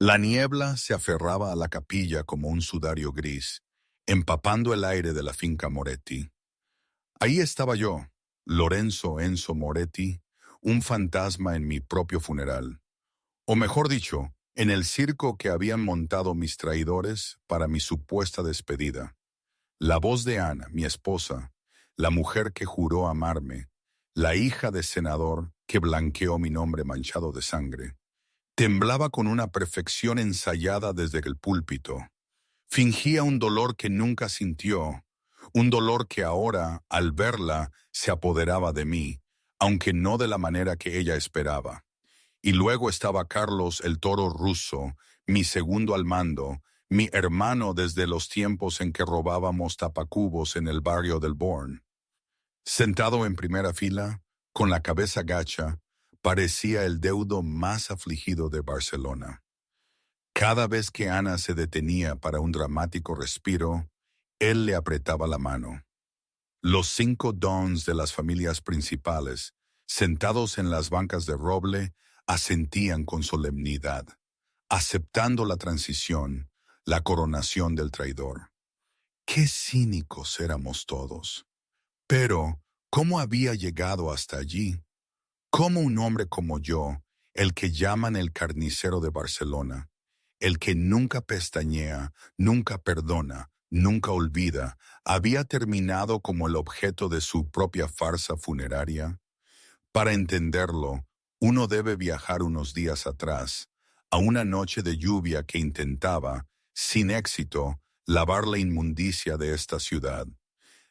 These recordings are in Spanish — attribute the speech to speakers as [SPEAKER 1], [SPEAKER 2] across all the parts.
[SPEAKER 1] La niebla se aferraba a la capilla como un sudario gris, empapando el aire de la finca Moretti. Ahí estaba yo, Lorenzo Enzo Moretti, un fantasma en mi propio funeral. O mejor dicho, en el circo que habían montado mis traidores para mi supuesta despedida. La voz de Ana, mi esposa, la mujer que juró amarme, la hija de senador que blanqueó mi nombre manchado de sangre, temblaba con una perfección ensayada desde el púlpito. Fingía un dolor que nunca sintió, un dolor que ahora, al verla, se apoderaba de mí, aunque no de la manera que ella esperaba. Y luego estaba Carlos el Toro Russo, mi segundo al mando, mi hermano desde los tiempos en que robábamos tapacubos en el barrio del Born. Sentado en primera fila, con la cabeza gacha, parecía el deudo más afligido de Barcelona. Cada vez que Ana se detenía para un dramático respiro, él le apretaba la mano. Los 5 dons de las familias principales, sentados en las bancas de roble, asentían con solemnidad, aceptando la transición, la coronación del traidor. Qué cínicos éramos todos. Pero, ¿cómo había llegado hasta allí? ¿Cómo un hombre como yo, el que llaman el carnicero de Barcelona, el que nunca pestañea, nunca perdona, nunca olvida, había terminado como el objeto de su propia farsa funeraria? Para entenderlo, uno debe viajar unos días atrás, a una noche de lluvia que intentaba, sin éxito, lavar la inmundicia de esta ciudad.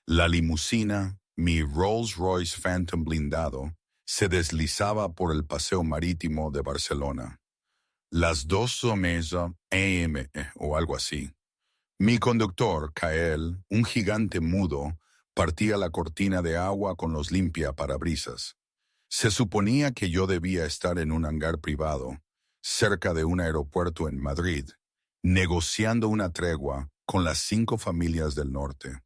[SPEAKER 1] La limusina, mi Rolls Royce Phantom blindado, se deslizaba por el paseo marítimo de Barcelona. Las 2:00 AM o algo así. Mi conductor, Kael, un gigante mudo, partía la cortina de agua con los limpiaparabrisas. Se suponía que yo debía estar en un hangar privado, cerca de un aeropuerto en Madrid, negociando una tregua con las 5 familias del norte.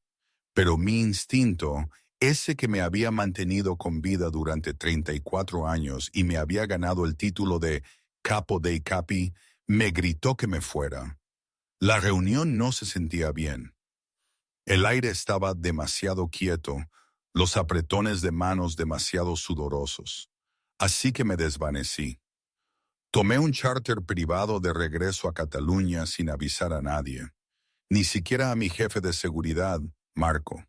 [SPEAKER 1] Pero mi instinto, ese que me había mantenido con vida durante 34 años y me había ganado el título de Capo dei Capi, me gritó que me fuera. La reunión no se sentía bien. El aire estaba demasiado quieto, los apretones de manos demasiado sudorosos. Así que me desvanecí. Tomé un charter privado de regreso a Cataluña sin avisar a nadie, ni siquiera a mi jefe de seguridad, Marco.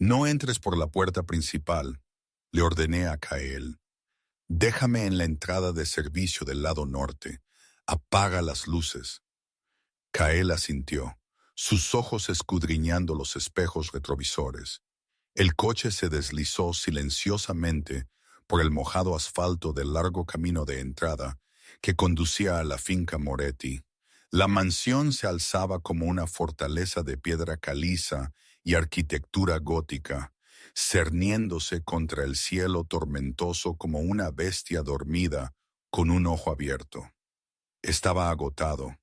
[SPEAKER 1] No entres por la puerta principal, le ordené a Kael. Déjame en la entrada de servicio del lado norte. Apaga las luces. Kael asintió, sus ojos escudriñando los espejos retrovisores. El coche se deslizó silenciosamente por el mojado asfalto del largo camino de entrada que conducía a la finca Moretti. La mansión se alzaba como una fortaleza de piedra caliza y arquitectura gótica, cerniéndose contra el cielo tormentoso como una bestia dormida con un ojo abierto. Estaba agotado.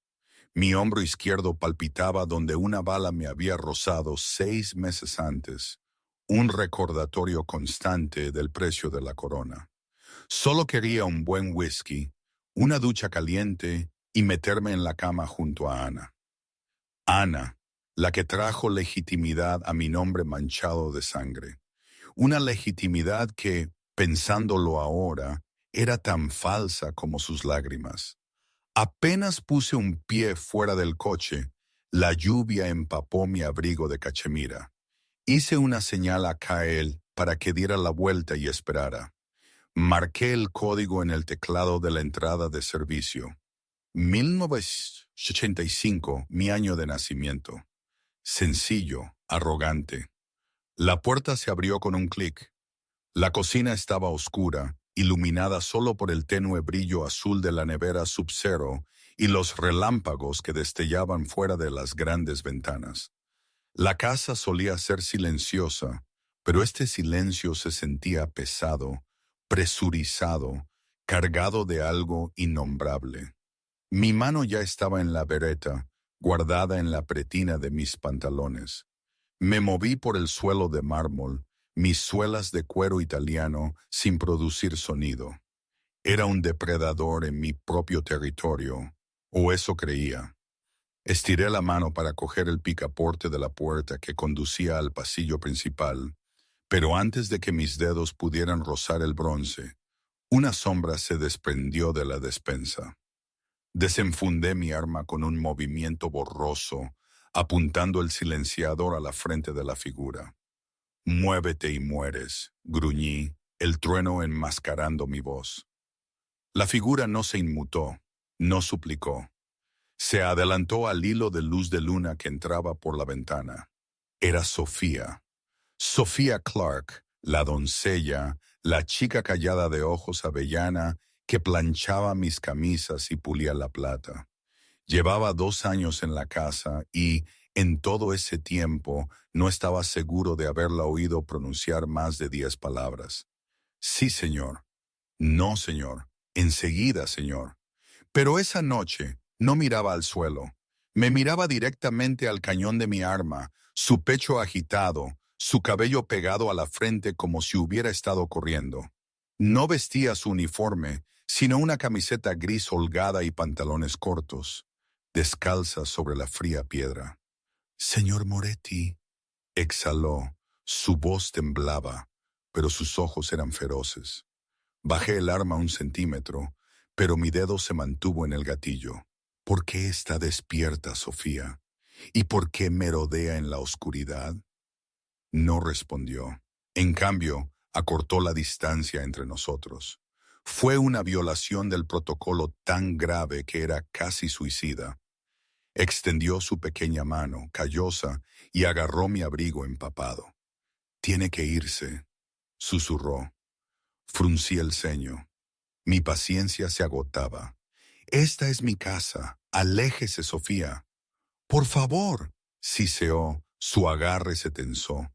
[SPEAKER 1] Mi hombro izquierdo palpitaba donde una bala me había rozado 6 meses antes, un recordatorio constante del precio de la corona. Solo quería un buen whisky, una ducha caliente y meterme en la cama junto a Ana. Ana, la que trajo legitimidad a mi nombre manchado de sangre. Una legitimidad que, pensándolo ahora, era tan falsa como sus lágrimas. Apenas puse un pie fuera del coche, la lluvia empapó mi abrigo de cachemira. Hice una señal a Kael para que diera la vuelta y esperara. Marqué el código en el teclado de la entrada de servicio. 1985, mi año de nacimiento. Sencillo, arrogante. La puerta se abrió con un clic. La cocina estaba oscura, iluminada solo por el tenue brillo azul de la nevera Sub-Zero y los relámpagos que destellaban fuera de las grandes ventanas. La casa solía ser silenciosa, pero este silencio se sentía pesado, presurizado, cargado de algo innombrable. Mi mano ya estaba en la bereta, guardada en la pretina de mis pantalones. Me moví por el suelo de mármol, mis suelas de cuero italiano sin producir sonido. Era un depredador en mi propio territorio, O eso creía. Estiré la mano para coger el picaporte de la puerta que conducía al pasillo principal, pero antes de que mis dedos pudieran rozar el bronce, una sombra se desprendió de la despensa. Desenfundé mi arma con un movimiento borroso, apuntando el silenciador a la frente de la figura. «Muévete y mueres», gruñí, el trueno enmascarando mi voz. La figura no se inmutó, no suplicó. Se adelantó al hilo de luz de luna que entraba por la ventana. Era Sofía. Sofía Clark, la doncella, la chica callada de ojos avellana que planchaba mis camisas y pulía la plata. Llevaba 2 años en la casa y, en todo ese tiempo, no estaba seguro de haberla oído pronunciar más de 10 palabras. «Sí, señor». «No, señor». «Enseguida, señor». Pero esa noche no miraba al suelo. Me miraba directamente al cañón de mi arma, su pecho agitado, su cabello pegado a la frente como si hubiera estado corriendo. No vestía su uniforme, sino una camiseta gris holgada y pantalones cortos, descalza sobre la fría piedra. «Señor Moretti», exhaló. Su voz temblaba, pero sus ojos eran feroces. Bajé el arma 1 centímetro, pero mi dedo se mantuvo en el gatillo. «¿Por qué está despierta, Sofía? ¿Y por qué merodea en la oscuridad?» No respondió. En cambio, acortó la distancia entre nosotros. Fue una violación del protocolo tan grave que era casi suicida. Extendió su pequeña mano, callosa, y agarró mi abrigo empapado. «Tiene que irse», susurró. Fruncí el ceño. Mi paciencia se agotaba. «Esta es mi casa. Aléjese, Sofía». «Por favor», siseó. Su agarre se tensó.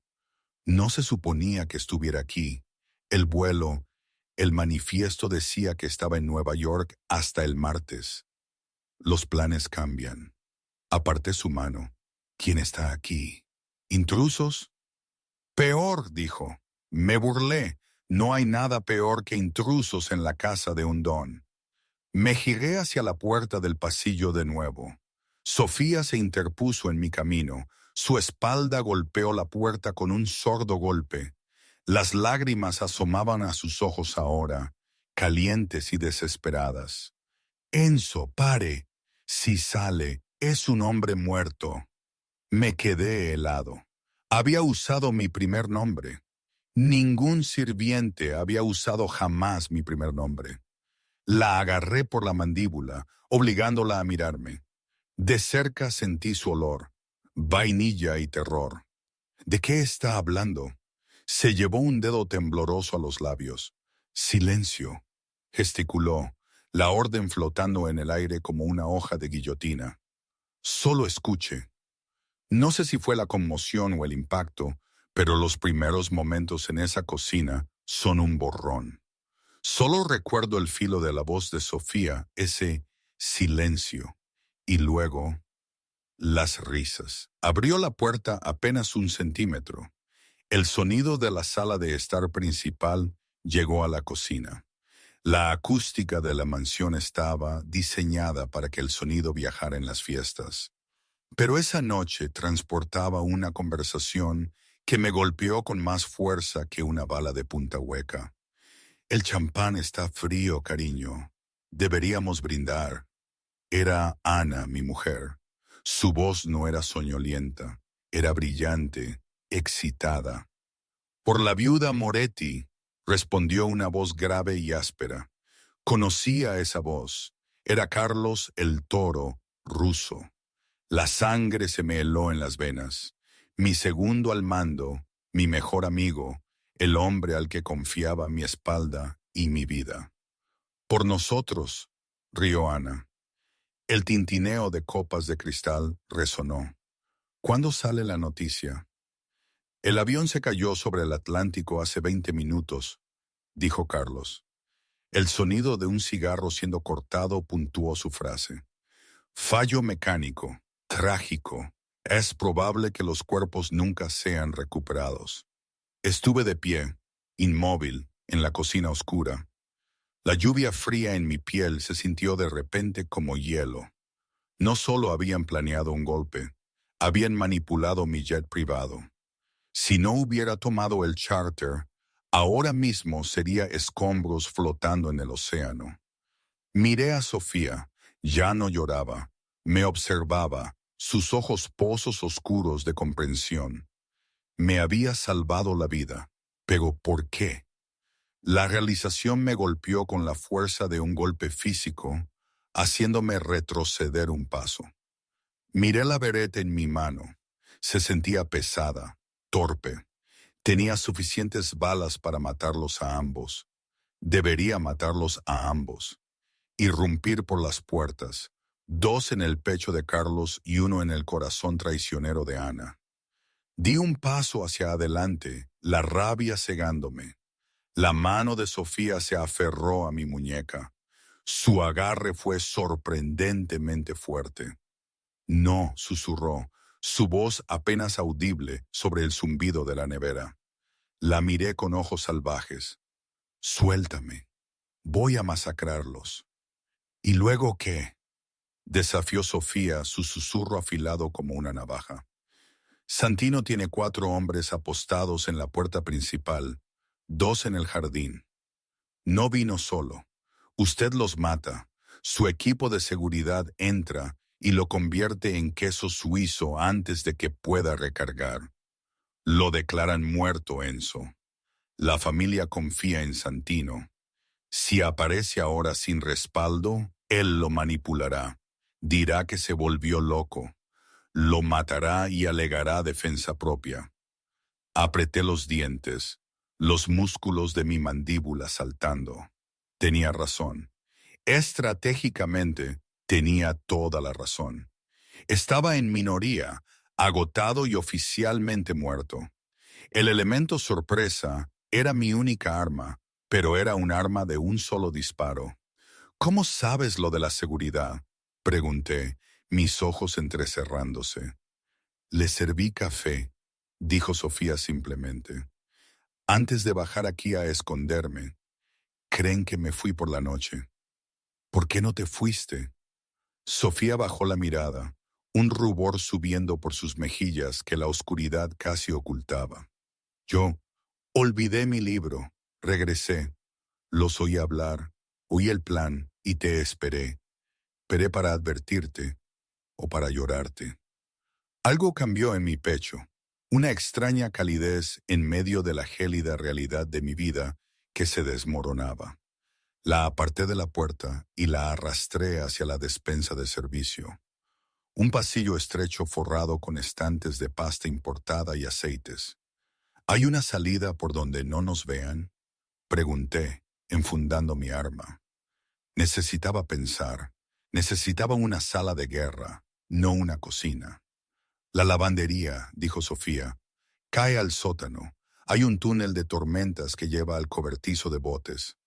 [SPEAKER 1] No se suponía que estuviera aquí. El vuelo, el manifiesto decía que estaba en Nueva York hasta el martes. Los planes cambian. Aparté su mano. «¿Quién está aquí? ¿Intrusos?» «Peor», dijo. Me burlé. No hay nada peor que intrusos en la casa de un don. Me giré hacia la puerta del pasillo de nuevo. Sofía se interpuso en mi camino. Su espalda golpeó la puerta con un sordo golpe. Las lágrimas asomaban a sus ojos ahora, calientes y desesperadas. «Enzo, pare. Si sale, es un hombre muerto». Me quedé helado. Había usado mi primer nombre. Ningún sirviente había usado jamás mi primer nombre. La agarré por la mandíbula, obligándola a mirarme. De cerca sentí su olor, vainilla y terror. ¿De qué está hablando? Se llevó un dedo tembloroso a los labios. «Silencio», gesticuló, la orden flotando en el aire como una hoja de guillotina. «Solo escuche». No sé si fue la conmoción o el impacto, pero los primeros momentos en esa cocina son un borrón. Solo recuerdo el filo de la voz de Sofía, ese silencio, y luego las risas. Abrió la puerta apenas 1 centímetro. El sonido de la sala de estar principal llegó a la cocina. La acústica de la mansión estaba diseñada para que el sonido viajara en las fiestas. Pero esa noche transportaba una conversación que me golpeó con más fuerza que una bala de punta hueca. «El champán está frío, cariño. Deberíamos brindar». Era Ana, mi mujer. Su voz no era soñolienta, era brillante, excitada. «Por la viuda Moretti», respondió una voz grave y áspera. Conocía esa voz. Era Carlos el Toro, ruso. La sangre se me heló en las venas. Mi segundo al mando, mi mejor amigo, el hombre al que confiaba mi espalda y mi vida. «Por nosotros», rió Ana. El tintineo de copas de cristal resonó. «¿Cuándo sale la noticia?» «El avión se cayó sobre el Atlántico hace 20 minutos», dijo Carlos. El sonido de un cigarro siendo cortado puntuó su frase. «Fallo mecánico, trágico. Es probable que los cuerpos nunca sean recuperados». Estuve de pie, inmóvil, en la cocina oscura. La lluvia fría en mi piel se sintió de repente como hielo. No solo habían planeado un golpe, habían manipulado mi jet privado. Si no hubiera tomado el charter, ahora mismo sería escombros flotando en el océano. Miré a Sofía, ya no lloraba, me observaba, sus ojos pozos oscuros de comprensión. Me había salvado la vida, pero ¿por qué? La realización me golpeó con la fuerza de un golpe físico, haciéndome retroceder un paso. Miré la bereta en mi mano. Se sentía pesada, torpe. Tenía suficientes balas para matarlos a ambos. Debería matarlos a ambos. Irrumpir por las puertas, 2 en el pecho de Carlos y 1 en el corazón traicionero de Ana. Di un paso hacia adelante, la rabia cegándome. La mano de Sofía se aferró a mi muñeca. Su agarre fue sorprendentemente fuerte. No, susurró, su voz apenas audible sobre el zumbido de la nevera. La miré con ojos salvajes. Suéltame, voy a masacrarlos. ¿Y luego qué? Desafió Sofía, su susurro afilado como una navaja. Santino tiene 4 hombres apostados en la puerta principal, 2 en el jardín. No vino solo. Usted los mata. Su equipo de seguridad entra y lo convierte en queso suizo antes de que pueda recargar. Lo declaran muerto, Enzo. La familia confía en Santino. Si aparece ahora sin respaldo, él lo manipulará. Dirá que se volvió loco. Lo matará y alegará defensa propia. Apreté los dientes, los músculos de mi mandíbula saltando. Tenía razón. Estratégicamente, tenía toda la razón. Estaba en minoría, agotado y oficialmente muerto. El elemento sorpresa era mi única arma, pero era un arma de un solo disparo. ¿Cómo sabes lo de la seguridad?, pregunté, mis ojos entrecerrándose. Le serví café, dijo Sofía simplemente. Antes de bajar aquí a esconderme, creen que me fui por la noche. ¿Por qué no te fuiste? Sofía bajó la mirada, un rubor subiendo por sus mejillas que la oscuridad casi ocultaba. Yo olvidé mi libro, regresé, los oí hablar, oí el plan y te esperé. Esperé para advertirte o para llorarte. Algo cambió en mi pecho, una extraña calidez en medio de la gélida realidad de mi vida que se desmoronaba. La aparté de la puerta y la arrastré hacia la despensa de servicio. Un pasillo estrecho forrado con estantes de pasta importada y aceites. ¿Hay una salida por donde no nos vean?, pregunté, enfundando mi arma. Necesitaba pensar. Necesitaba una sala de guerra, no una cocina. La lavandería, dijo Sofía, cae al sótano. Hay un túnel de tormentas que lleva al cobertizo de botes.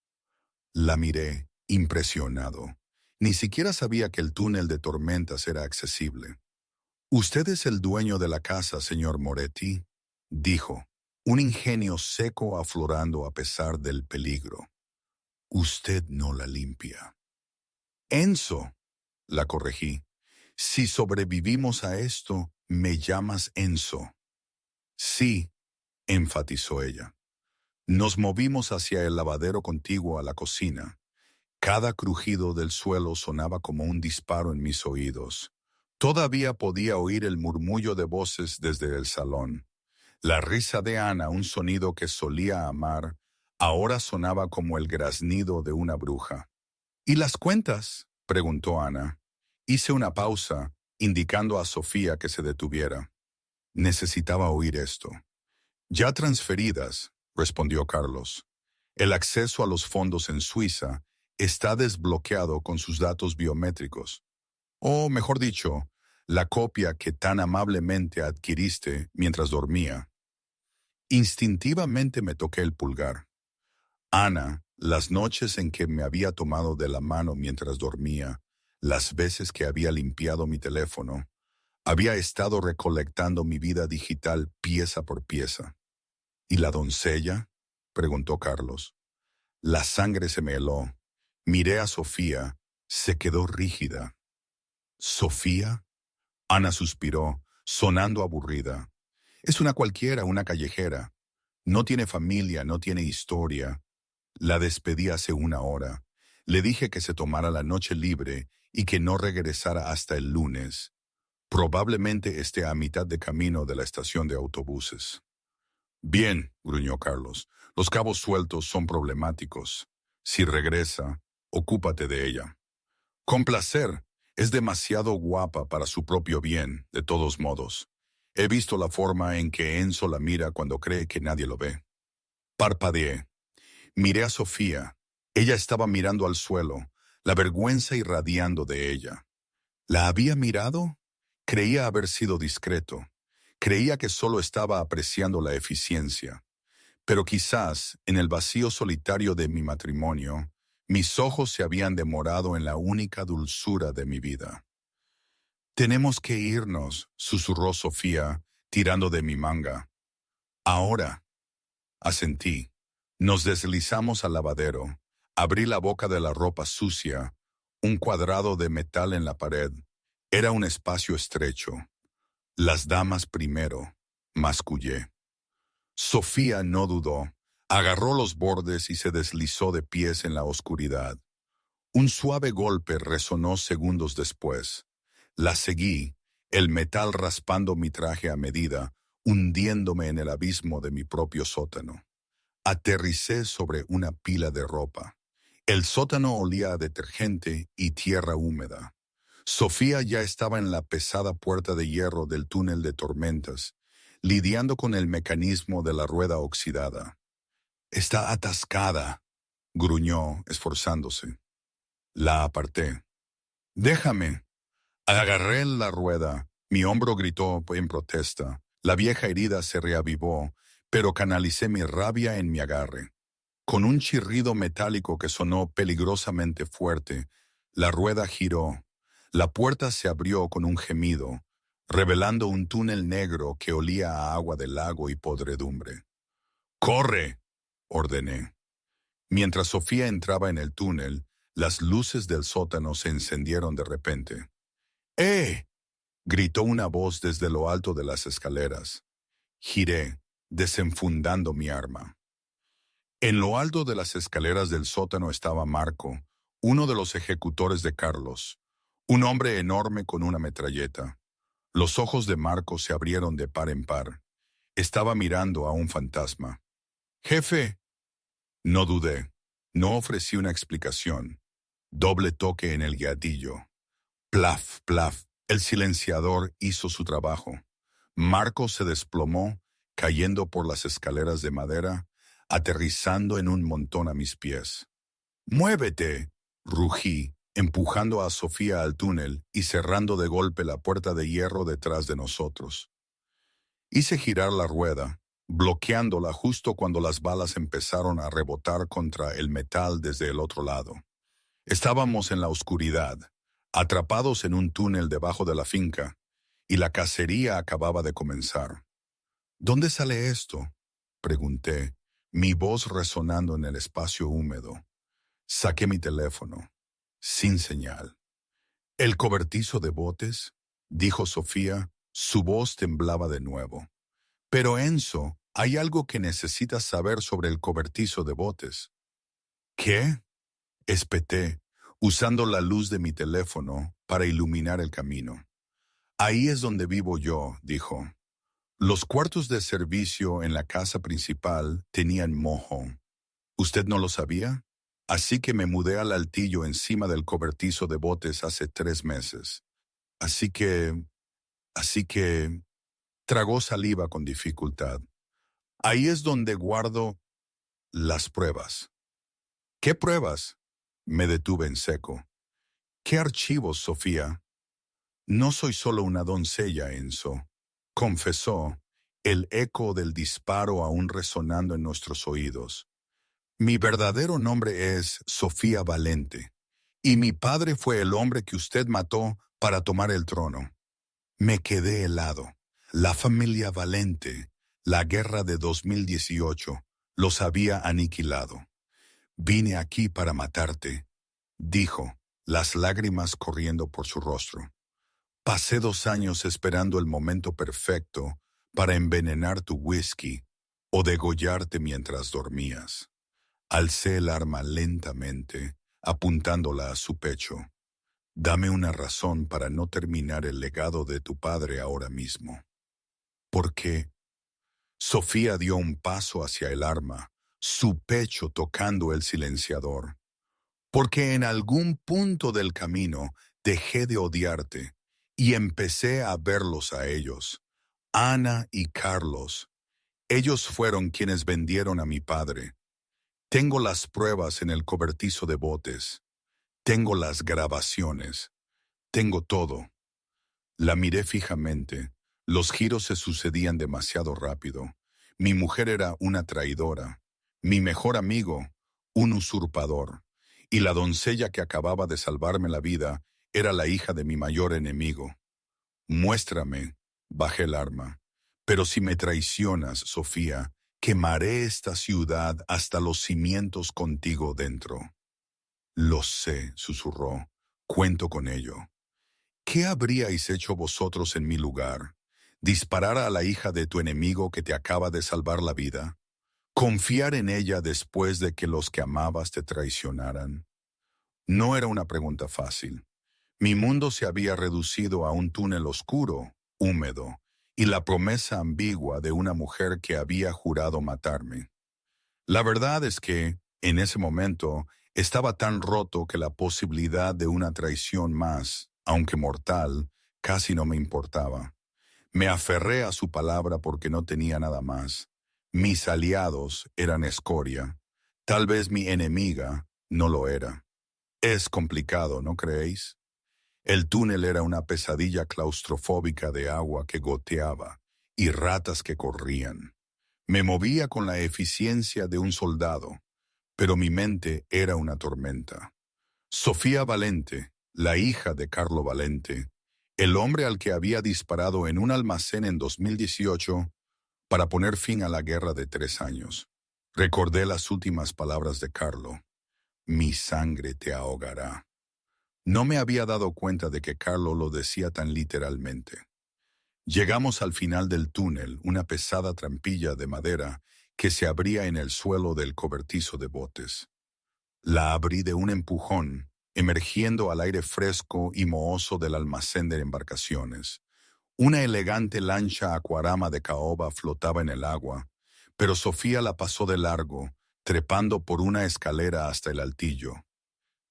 [SPEAKER 1] La miré, impresionado. Ni siquiera sabía que el túnel de tormentas era accesible. «Usted es el dueño de la casa, señor Moretti», dijo, un ingenio seco aflorando a pesar del peligro. «Usted no la limpia». «Enzo», la corregí. «Si sobrevivimos a esto, me llamas Enzo». «Sí», enfatizó ella. Nos movimos hacia el lavadero contiguo a la cocina. Cada crujido del suelo sonaba como un disparo en mis oídos. Todavía podía oír el murmullo de voces desde el salón. La risa de Ana, un sonido que solía amar, ahora sonaba como el graznido de una bruja. «¿Y las cuentas?», preguntó Ana. Hice una pausa, indicando a Sofía que se detuviera. Necesitaba oír esto. «Ya transferidas», respondió Carlos. «El acceso a los fondos en Suiza está desbloqueado con sus datos biométricos. O, mejor dicho, la copia que tan amablemente adquiriste mientras dormía». Instintivamente me toqué el pulgar. Ana, las noches en que me había tomado de la mano mientras dormía, las veces que había limpiado mi teléfono, había estado recolectando mi vida digital pieza por pieza. «¿Y la doncella?», preguntó Carlos. La sangre se me heló. Miré a Sofía, se quedó rígida. ¿Sofía? Ana suspiró, sonando aburrida. Es una cualquiera, una callejera. No tiene familia, no tiene historia. La despedí hace una hora. Le dije que se tomara la noche libre y que no regresara hasta el lunes. Probablemente esté a mitad de camino de la estación de autobuses. Bien, gruñó Carlos. Los cabos sueltos son problemáticos. Si regresa, ocúpate de ella. Con placer. Es demasiado guapa para su propio bien, de todos modos. He visto la forma en que Enzo la mira cuando cree que nadie lo ve. Parpadeé. Miré a Sofía. Ella estaba mirando al suelo, la vergüenza irradiando de ella. ¿La había mirado? Creía haber sido discreto. Creía que solo estaba apreciando la eficiencia. Pero quizás, en el vacío solitario de mi matrimonio, mis ojos se habían demorado en la única dulzura de mi vida. Tenemos que irnos, susurró Sofía, tirando de mi manga. Ahora, asentí. Nos deslizamos al lavadero. Abrí la boca de la ropa sucia, un cuadrado de metal en la pared. Era un espacio estrecho. Las damas primero, mascullé. Sofía no dudó. Agarró los bordes y se deslizó de pies en la oscuridad. Un suave golpe resonó segundos después. La seguí, el metal raspando mi traje a medida, hundiéndome en el abismo de mi propio sótano. Aterricé sobre una pila de ropa. El sótano olía a detergente y tierra húmeda. Sofía ya estaba en la pesada puerta de hierro del túnel de tormentas, lidiando con el mecanismo de la rueda oxidada. «Está atascada», gruñó, esforzándose. La aparté. «Déjame». Agarré la rueda. Mi hombro gritó en protesta. La vieja herida se reavivó, pero canalicé mi rabia en mi agarre. Con un chirrido metálico que sonó peligrosamente fuerte, la rueda giró. La puerta se abrió con un gemido, revelando un túnel negro que olía a agua de lago y podredumbre. «¡Corre!», ordené. Mientras Sofía entraba en el túnel, las luces del sótano se encendieron de repente. «¡Eh!», gritó una voz desde lo alto de las escaleras. Giré, desenfundando mi arma. En lo alto de las escaleras del sótano estaba Marco, uno de los ejecutores de Carlos, un hombre enorme con una metralleta. Los ojos de Marco se abrieron de par en par. Estaba mirando a un fantasma. «¡Jefe!». No dudé. No ofrecí una explicación. Doble toque en el gatillo. Plaf, plaf. El silenciador hizo su trabajo. Marco se desplomó, cayendo por las escaleras de madera, aterrizando en un montón a mis pies. «¡Muévete!», rugí, empujando a Sofía al túnel y cerrando de golpe la puerta de hierro detrás de nosotros. Hice girar la rueda, bloqueándola justo cuando las balas empezaron a rebotar contra el metal desde el otro lado. Estábamos en la oscuridad, atrapados en un túnel debajo de la finca, y la cacería acababa de comenzar. «¿Dónde sale esto?», pregunté, mi voz resonando en el espacio húmedo. Saqué mi teléfono. Sin señal. «¿El cobertizo de botes?», dijo Sofía. Su voz temblaba de nuevo. «Pero Enzo, hay algo que necesitas saber sobre el cobertizo de botes». «¿Qué?», espeté, usando la luz de mi teléfono para iluminar el camino. «Ahí es donde vivo yo», dijo. Los cuartos de servicio en la casa principal tenían moho. ¿Usted no lo sabía? Así que me mudé al altillo encima del cobertizo de botes hace 3 meses. Así que... Tragó saliva con dificultad. «Ahí es donde guardo las pruebas». «¿Qué pruebas?», me detuve en seco. «¿Qué archivos, Sofía?». «No soy solo una doncella, Enzo», confesó, el eco del disparo aún resonando en nuestros oídos. «Mi verdadero nombre es Sofía Valente, y mi padre fue el hombre que usted mató para tomar el trono». Me quedé helado. La familia Valente, la guerra de 2018, los había aniquilado. «Vine aquí para matarte», dijo, las lágrimas corriendo por su rostro. Pasé 2 años esperando el momento perfecto para envenenar tu whisky o degollarte mientras dormías. Alcé el arma lentamente, apuntándola a su pecho. Dame una razón para no terminar el legado de tu padre ahora mismo. ¿Por qué? Sofía dio un paso hacia el arma, su pecho tocando el silenciador. Porque en algún punto del camino dejé de odiarte y empecé a verlos a ellos. Ana y Carlos. Ellos fueron quienes vendieron a mi padre. Tengo las pruebas en el cobertizo de botes. Tengo las grabaciones. Tengo todo. La miré fijamente. Los giros se sucedían demasiado rápido. Mi mujer era una traidora. Mi mejor amigo, un usurpador. Y la doncella que acababa de salvarme la vida era la hija de mi mayor enemigo. Muéstrame, bajé el arma. Pero si me traicionas, Sofía, quemaré esta ciudad hasta los cimientos contigo dentro. Lo sé, susurró. Cuento con ello. ¿Qué habríais hecho vosotros en mi lugar? ¿Disparar a la hija de tu enemigo que te acaba de salvar la vida? ¿Confiar en ella después de que los que amabas te traicionaran? No era una pregunta fácil. Mi mundo se había reducido a un túnel oscuro, húmedo, y la promesa ambigua de una mujer que había jurado matarme. La verdad es que, en ese momento, estaba tan roto que la posibilidad de una traición más, aunque mortal, casi no me importaba. Me aferré a su palabra porque no tenía nada más. Mis aliados eran escoria. Tal vez mi enemiga no lo era. Es complicado, ¿no creéis? El túnel era una pesadilla claustrofóbica de agua que goteaba y ratas que corrían. Me movía con la eficiencia de un soldado, pero mi mente era una tormenta. Sofía Valente, la hija de Carlo Valente, el hombre al que había disparado en un almacén en 2018 para poner fin a la guerra de 3 años. Recordé las últimas palabras de Carlo. Mi sangre te ahogará. No me había dado cuenta de que Carlo lo decía tan literalmente. Llegamos al final del túnel, una pesada trampilla de madera que se abría en el suelo del cobertizo de botes. La abrí de un empujón, emergiendo al aire fresco y mohoso del almacén de embarcaciones. Una elegante lancha acuarama de caoba flotaba en el agua, pero Sofía la pasó de largo, trepando por una escalera hasta el altillo.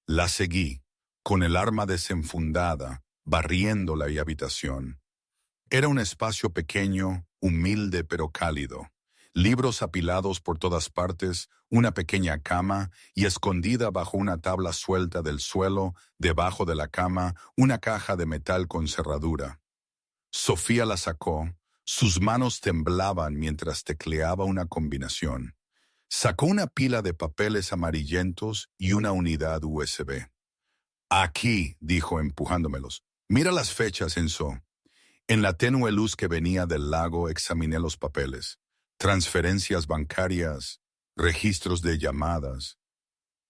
[SPEAKER 1] La seguí, con el arma desenfundada, barriendo la habitación. Era un espacio pequeño, humilde pero cálido. Libros apilados por todas partes, una pequeña cama y escondida bajo una tabla suelta del suelo, debajo de la cama, una caja de metal con cerradura. Sofía la sacó, sus manos temblaban mientras tecleaba una combinación. Sacó una pila de papeles amarillentos y una unidad USB. Aquí, dijo empujándomelos. Mira las fechas, Enzo. En la tenue luz que venía del lago examiné los papeles. Transferencias bancarias, registros de llamadas.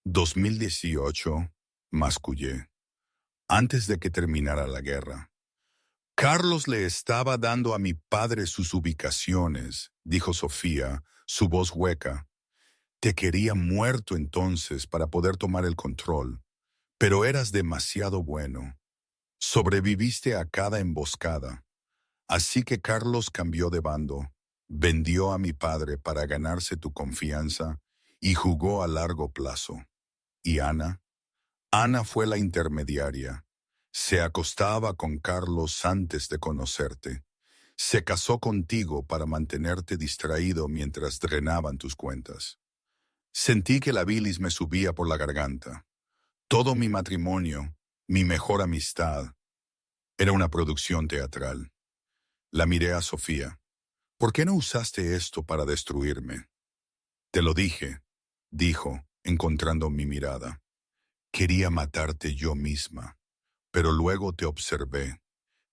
[SPEAKER 1] 2018, mascullé. Antes de que terminara la guerra. Carlos le estaba dando a mi padre sus ubicaciones, dijo Sofía, su voz hueca. Te quería muerto entonces para poder tomar el control, pero eras demasiado bueno. Sobreviviste a cada emboscada. Así que Carlos cambió de bando, vendió a mi padre para ganarse tu confianza y jugó a largo plazo. ¿Y Ana? Ana fue la intermediaria. Se acostaba con Carlos antes de conocerte. Se casó contigo para mantenerte distraído mientras drenaban tus cuentas. Sentí que la bilis me subía por la garganta. Todo mi matrimonio, mi mejor amistad, era una producción teatral. La miré a Sofía. ¿Por qué no usaste esto para destruirme? Te lo dije, dijo, encontrando mi mirada. Quería matarte yo misma, pero luego te observé.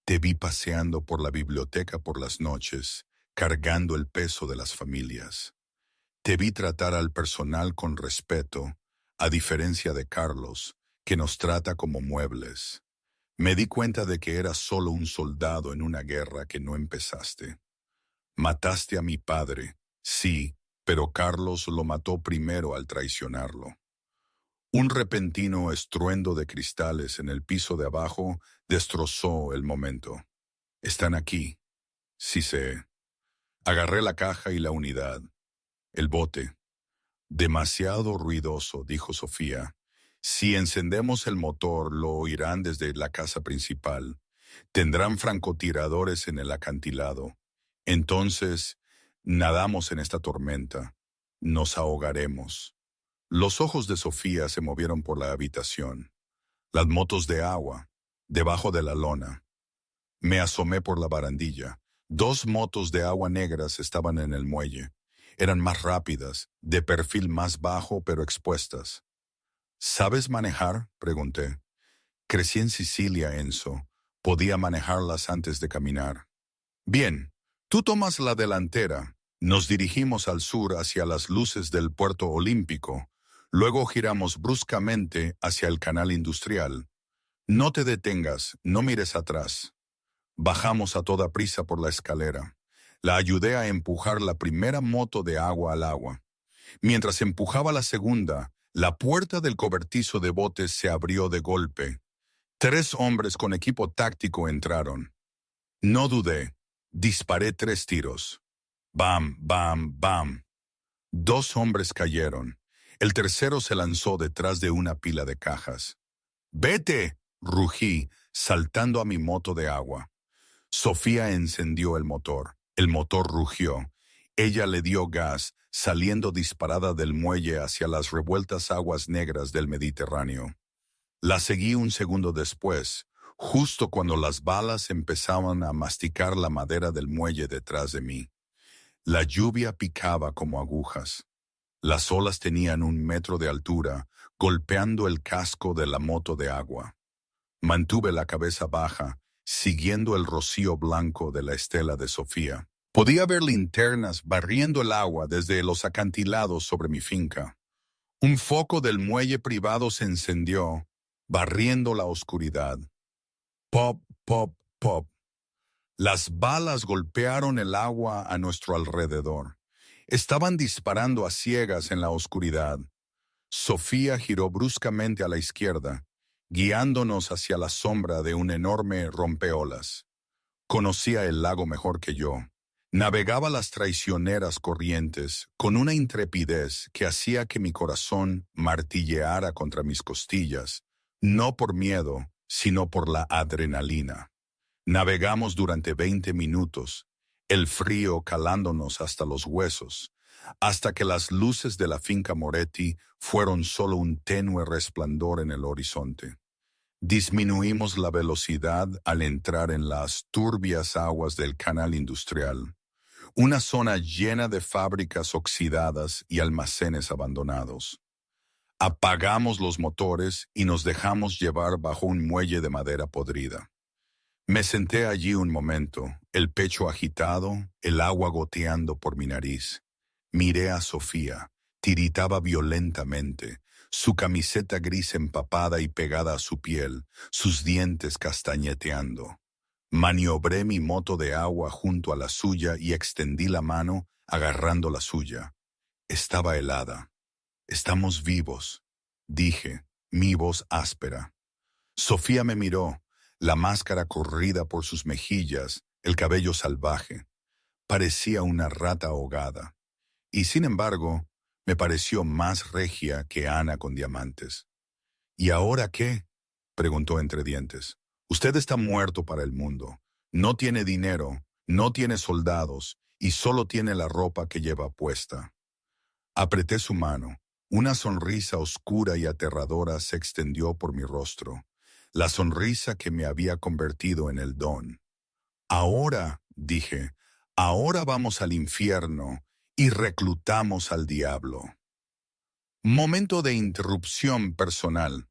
[SPEAKER 1] Te vi paseando por la biblioteca por las noches, cargando el peso de las familias. Te vi tratar al personal con respeto, a diferencia de Carlos, que nos trata como muebles. Me di cuenta de que eras solo un soldado en una guerra que no empezaste. Mataste a mi padre, sí, pero Carlos lo mató primero al traicionarlo. Un repentino estruendo de cristales en el piso de abajo destrozó el momento. Están aquí. Sí sé. Agarré la caja y la unidad. El bote. Demasiado ruidoso, dijo Sofía. Si encendemos el motor, lo oirán desde la casa principal. Tendrán francotiradores en el acantilado. Entonces, nadamos en esta tormenta. Nos ahogaremos. Los ojos de Sofía se movieron por la habitación. Las motos de agua, debajo de la lona. Me asomé por la barandilla. 2 motos de agua negras estaban en el muelle. Eran más rápidas, de perfil más bajo pero expuestas. ¿Sabes manejar?, pregunté. Crecí en Sicilia, Enzo. Podía manejarlas antes de caminar. Bien, tú tomas la delantera. Nos dirigimos al sur hacia las luces del puerto olímpico. Luego giramos bruscamente hacia el canal industrial. No te detengas, no mires atrás. Bajamos a toda prisa por la escalera. La ayudé a empujar la primera moto de agua al agua. Mientras empujaba la segunda, la puerta del cobertizo de botes se abrió de golpe. 3 hombres con equipo táctico entraron. No dudé. Disparé 3 tiros. Bam, bam, bam. 2 hombres cayeron. El tercero se lanzó detrás de una pila de cajas. ¡Vete!, rugí, saltando a mi moto de agua. Sofía encendió el motor. El motor rugió. Ella le dio gas, saliendo disparada del muelle hacia las revueltas aguas negras del Mediterráneo. La seguí un segundo después, justo cuando las balas empezaban a masticar la madera del muelle detrás de mí. La lluvia picaba como agujas. Las olas tenían 1 metro de altura, golpeando el casco de la moto de agua. Mantuve la cabeza baja, siguiendo el rocío blanco de la estela de Sofía. Podía ver linternas barriendo el agua desde los acantilados sobre mi finca. Un foco del muelle privado se encendió, barriendo la oscuridad. Pop, pop, pop. Las balas golpearon el agua a nuestro alrededor. Estaban disparando a ciegas en la oscuridad. Sofía giró bruscamente a la izquierda, guiándonos hacia la sombra de un enorme rompeolas. Conocía el lago mejor que yo. Navegaba las traicioneras corrientes con una intrepidez que hacía que mi corazón martilleara contra mis costillas, no por miedo, sino por la adrenalina. Navegamos durante 20 minutos, el frío calándonos hasta los huesos, hasta que las luces de la finca Moretti fueron solo un tenue resplandor en el horizonte. Disminuimos la velocidad al entrar en las turbias aguas del canal industrial, una zona llena de fábricas oxidadas y almacenes abandonados. Apagamos los motores y nos dejamos llevar bajo un muelle de madera podrida. Me senté allí un momento, el pecho agitado, el agua goteando por mi nariz. Miré a Sofía, tiritaba violentamente, su camiseta gris empapada y pegada a su piel, sus dientes castañeteando. Maniobré mi moto de agua junto a la suya y extendí la mano, agarrando la suya. Estaba helada. «Estamos vivos», dije, mi voz áspera. Sofía me miró, la máscara corrida por sus mejillas, el cabello salvaje. Parecía una rata ahogada. Y sin embargo, me pareció más regia que Ana con diamantes. «¿Y ahora qué?», preguntó entre dientes. «Usted está muerto para el mundo. No tiene dinero, no tiene soldados y solo tiene la ropa que lleva puesta». Apreté su mano. Una sonrisa oscura y aterradora se extendió por mi rostro, la sonrisa que me había convertido en el don. «Ahora», dije, «ahora vamos al infierno y reclutamos al diablo». Momento de interrupción personal.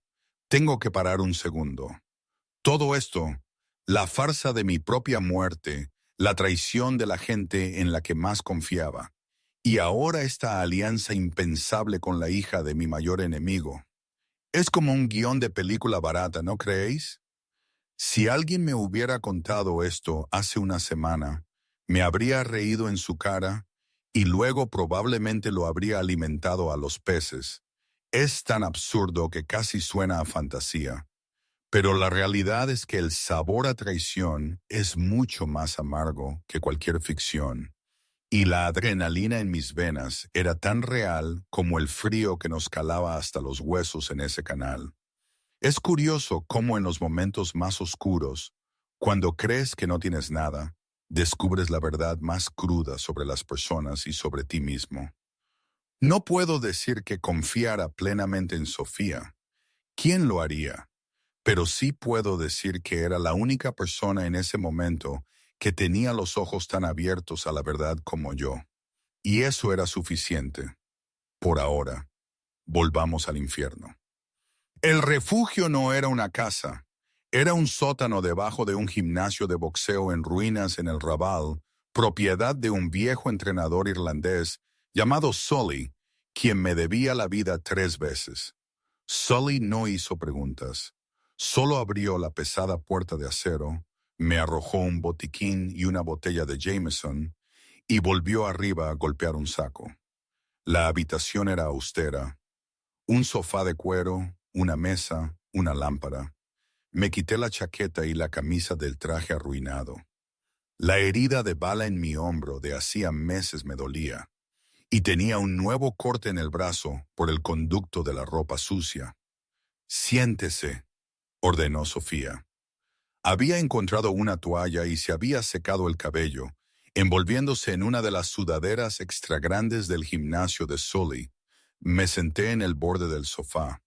[SPEAKER 1] Tengo que parar un segundo. Todo esto, la farsa de mi propia muerte, la traición de la gente en la que más confiaba, y ahora esta alianza impensable con la hija de mi mayor enemigo. Es como un guión de película barata, ¿no creéis? Si alguien me hubiera contado esto hace una semana, me habría reído en su cara y luego probablemente lo habría alimentado a los peces. Es tan absurdo que casi suena a fantasía. Pero la realidad es que el sabor a traición es mucho más amargo que cualquier ficción. Y la adrenalina en mis venas era tan real como el frío que nos calaba hasta los huesos en ese canal. Es curioso cómo en los momentos más oscuros, cuando crees que no tienes nada, descubres la verdad más cruda sobre las personas y sobre ti mismo. No puedo decir que confiara plenamente en Sofía. ¿Quién lo haría? Pero sí puedo decir que era la única persona en ese momento que tenía los ojos tan abiertos a la verdad como yo. Y eso era suficiente. Por ahora, volvamos al infierno. El refugio no era una casa, era un sótano debajo de un gimnasio de boxeo en ruinas en el Raval, propiedad de un viejo entrenador irlandés llamado Sully, quien me debía la vida 3 veces. Sully no hizo preguntas, solo abrió la pesada puerta de acero, me arrojó un botiquín y una botella de Jameson y volvió arriba a golpear un saco. La habitación era austera, un sofá de cuero, una mesa, una lámpara. Me quité la chaqueta y la camisa del traje arruinado. La herida de bala en mi hombro de hacía meses me dolía, y tenía un nuevo corte en el brazo por el conducto de la ropa sucia. Siéntese, ordenó Sofía. Había encontrado una toalla y se había secado el cabello, envolviéndose en una de las sudaderas extra grandes del gimnasio de Sully. Me senté en el borde del sofá.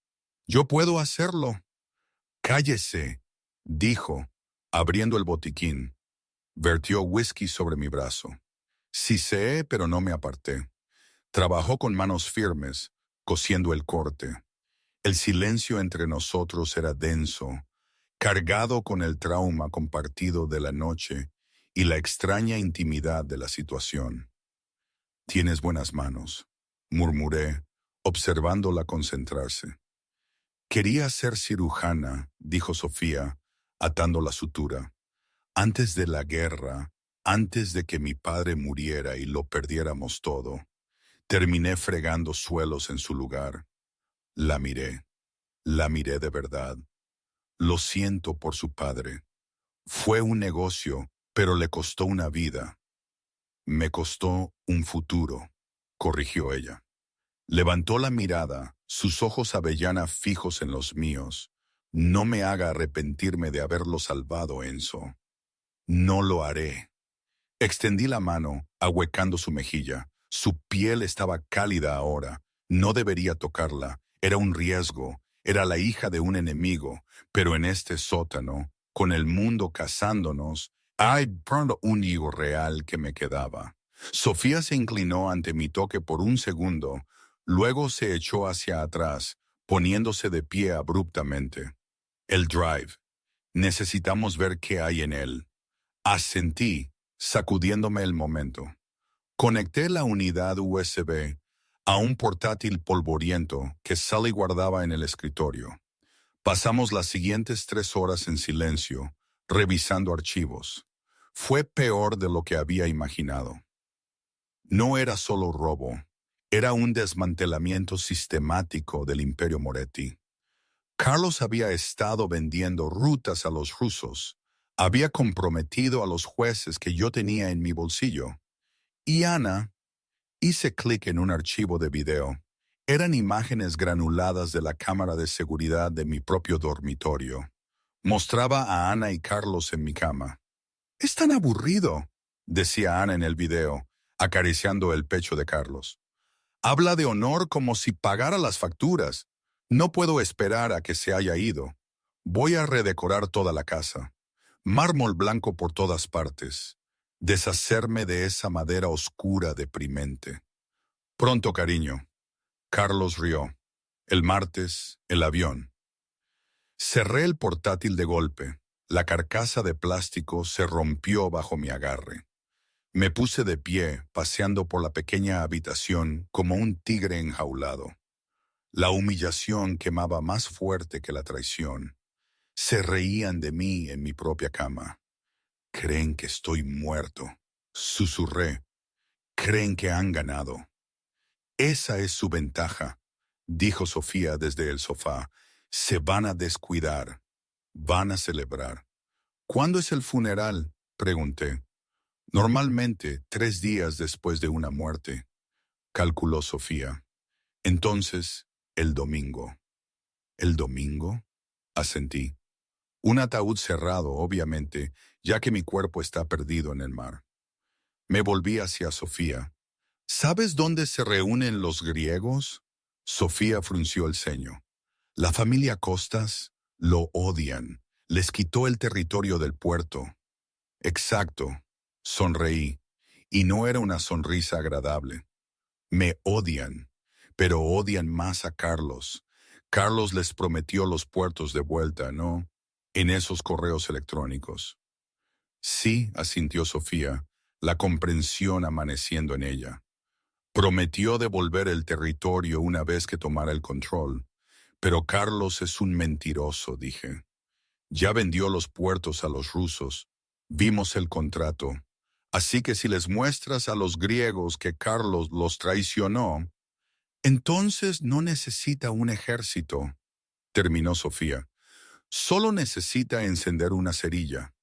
[SPEAKER 1] «Yo puedo hacerlo». «Cállese», dijo, abriendo el botiquín. Vertió whisky sobre mi brazo. Siseé, pero no me aparté. Trabajó con manos firmes, cosiendo el corte. El silencio entre nosotros era denso, cargado con el trauma compartido de la noche y la extraña intimidad de la situación. «Tienes buenas manos», murmuré, observándola concentrarse. «Quería ser cirujana», dijo Sofía, atando la sutura. «Antes de la guerra, antes de que mi padre muriera y lo perdiéramos todo, terminé fregando suelos en su lugar. La miré de verdad. Lo siento por su padre. Fue un negocio, pero le costó una vida. Me costó un futuro», corrigió ella. Levantó la mirada, sus ojos avellana fijos en los míos. «No me haga arrepentirme de haberlo salvado, Enzo. No lo haré». Extendí la mano, ahuecando su mejilla. Su piel estaba cálida ahora. No debería tocarla. Era un riesgo. Era la hija de un enemigo. Pero en este sótano, con el mundo cazándonos, hay pronto un hijo real que me quedaba. Sofía se inclinó ante mi toque por un segundo. Luego se echó hacia atrás, poniéndose de pie abruptamente. «El drive. Necesitamos ver qué hay en él». Asentí, sacudiéndome el momento. Conecté la unidad USB a un portátil polvoriento que Sally guardaba en el escritorio. Pasamos las siguientes 3 horas en silencio, revisando archivos. Fue peor de lo que había imaginado. No era solo robo, era un desmantelamiento sistemático del Imperio Moretti. Carlos había estado vendiendo rutas a los rusos, había comprometido a los jueces que yo tenía en mi bolsillo. Y Ana, hice clic en un archivo de video. Eran imágenes granuladas de la cámara de seguridad de mi propio dormitorio. Mostraba a Ana y Carlos en mi cama. «Es tan aburrido», decía Ana en el video, acariciando el pecho de Carlos. «Habla de honor como si pagara las facturas. No puedo esperar a que se haya ido. Voy a redecorar toda la casa. Mármol blanco por todas partes. Deshacerme de esa madera oscura deprimente». «Pronto, cariño». Carlos rió. «El martes, el avión». Cerré el portátil de golpe. La carcasa de plástico se rompió bajo mi agarre. Me puse de pie, paseando por la pequeña habitación como un tigre enjaulado. La humillación quemaba más fuerte que la traición. Se reían de mí en mi propia cama. Creen que estoy muerto. Susurré. Creen que han ganado. Esa es su ventaja, dijo Sofía desde el sofá. Se van a descuidar. Van a celebrar. ¿Cuándo es el funeral? Pregunté. Normalmente 3 días después de una muerte, calculó Sofía. Entonces, el domingo. ¿El domingo? Asentí. Un ataúd cerrado, obviamente, ya que mi cuerpo está perdido en el mar. Me volví hacia Sofía. ¿Sabes dónde se reúnen los griegos? Sofía frunció el ceño. La familia Costas lo odian. Les quitó el territorio del puerto. Exacto. Sonreí. Y no era una sonrisa agradable. Me odian, pero odian más a Carlos. Carlos les prometió los puertos de vuelta, ¿no? En esos correos electrónicos. Sí, asintió Sofía, la comprensión amaneciendo en ella. Prometió devolver el territorio una vez que tomara el control. Pero Carlos es un mentiroso, dije. Ya vendió los puertos a los rusos. Vimos el contrato. Así que si les muestras a los griegos que Carlos los traicionó, entonces no necesita un ejército, terminó Sofía. Solo necesita encender una cerilla.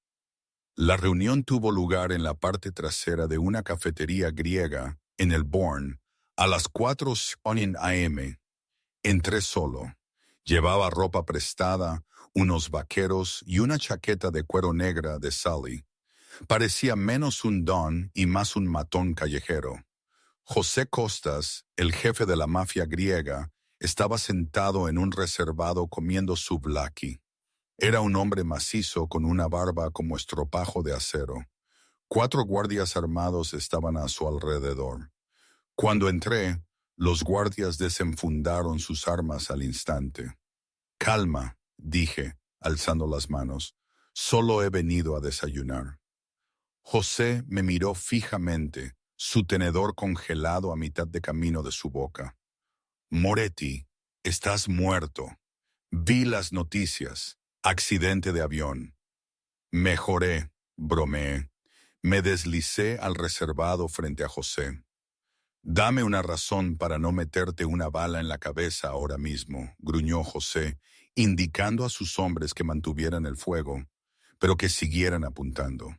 [SPEAKER 1] La reunión tuvo lugar en la parte trasera de una cafetería griega en el Bourne a las 4 a.m. Entré solo. Llevaba ropa prestada, unos vaqueros y una chaqueta de cuero negra de Sully. Parecía menos un don y más un matón callejero. José Costas, el jefe de la mafia griega, estaba sentado en un reservado comiendo souvlaki. Era un hombre macizo con una barba como estropajo de acero. 4 guardias armados estaban a su alrededor. Cuando entré, los guardias desenfundaron sus armas al instante. Calma, dije, alzando las manos. Solo he venido a desayunar. José me miró fijamente, su tenedor congelado a mitad de camino de su boca. Moretti, estás muerto. Vi las noticias. Accidente de avión. Mejoré, bromeé. Me deslicé al reservado frente a José. Dame una razón para no meterte una bala en la cabeza ahora mismo, gruñó José, indicando a sus hombres que mantuvieran el fuego, pero que siguieran apuntando.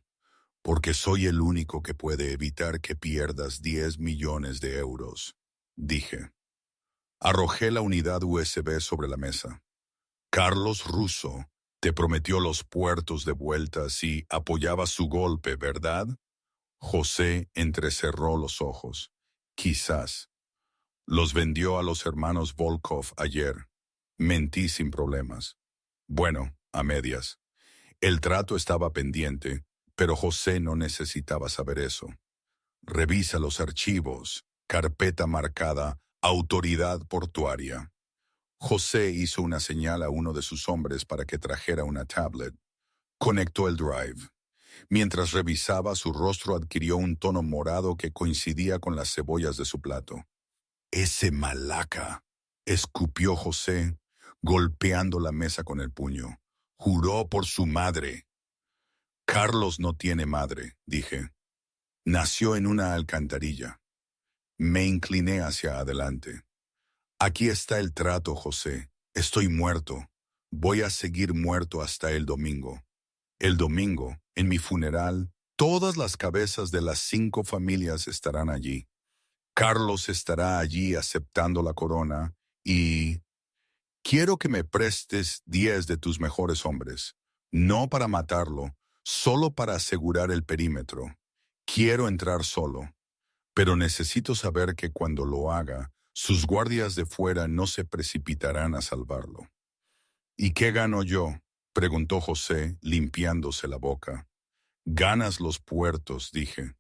[SPEAKER 1] Porque soy el único que puede evitar que pierdas 10 millones de euros, dije. Arrojé la unidad USB sobre la mesa. Carlos Russo te prometió los puertos de vuelta si apoyabas su golpe, ¿verdad? José entrecerró los ojos. Quizás. Los vendió a los hermanos Volkov ayer. Mentí sin problemas. Bueno, a medias. El trato estaba pendiente, pero José no necesitaba saber eso. Revisa los archivos. Carpeta marcada Autoridad Portuaria. José hizo una señal a uno de sus hombres para que trajera una tablet. Conectó el drive. Mientras revisaba, su rostro adquirió un tono morado que coincidía con las cebollas de su plato. «Ese malaca», escupió José, golpeando la mesa con el puño. «Juró por su madre». «Carlos no tiene madre», dije. «Nació en una alcantarilla». Me incliné hacia adelante. «Aquí está el trato, José. Estoy muerto. Voy a seguir muerto hasta el domingo. El domingo, en mi funeral, todas las cabezas de las 5 familias estarán allí. Carlos estará allí aceptando la corona y quiero que me prestes 10 de tus mejores hombres, no para matarlo, solo para asegurar el perímetro. Quiero entrar solo, pero necesito saber que cuando lo haga, sus guardias de fuera no se precipitarán a salvarlo». «¿Y qué gano yo?», preguntó José, limpiándose la boca. «Ganas los puertos», dije.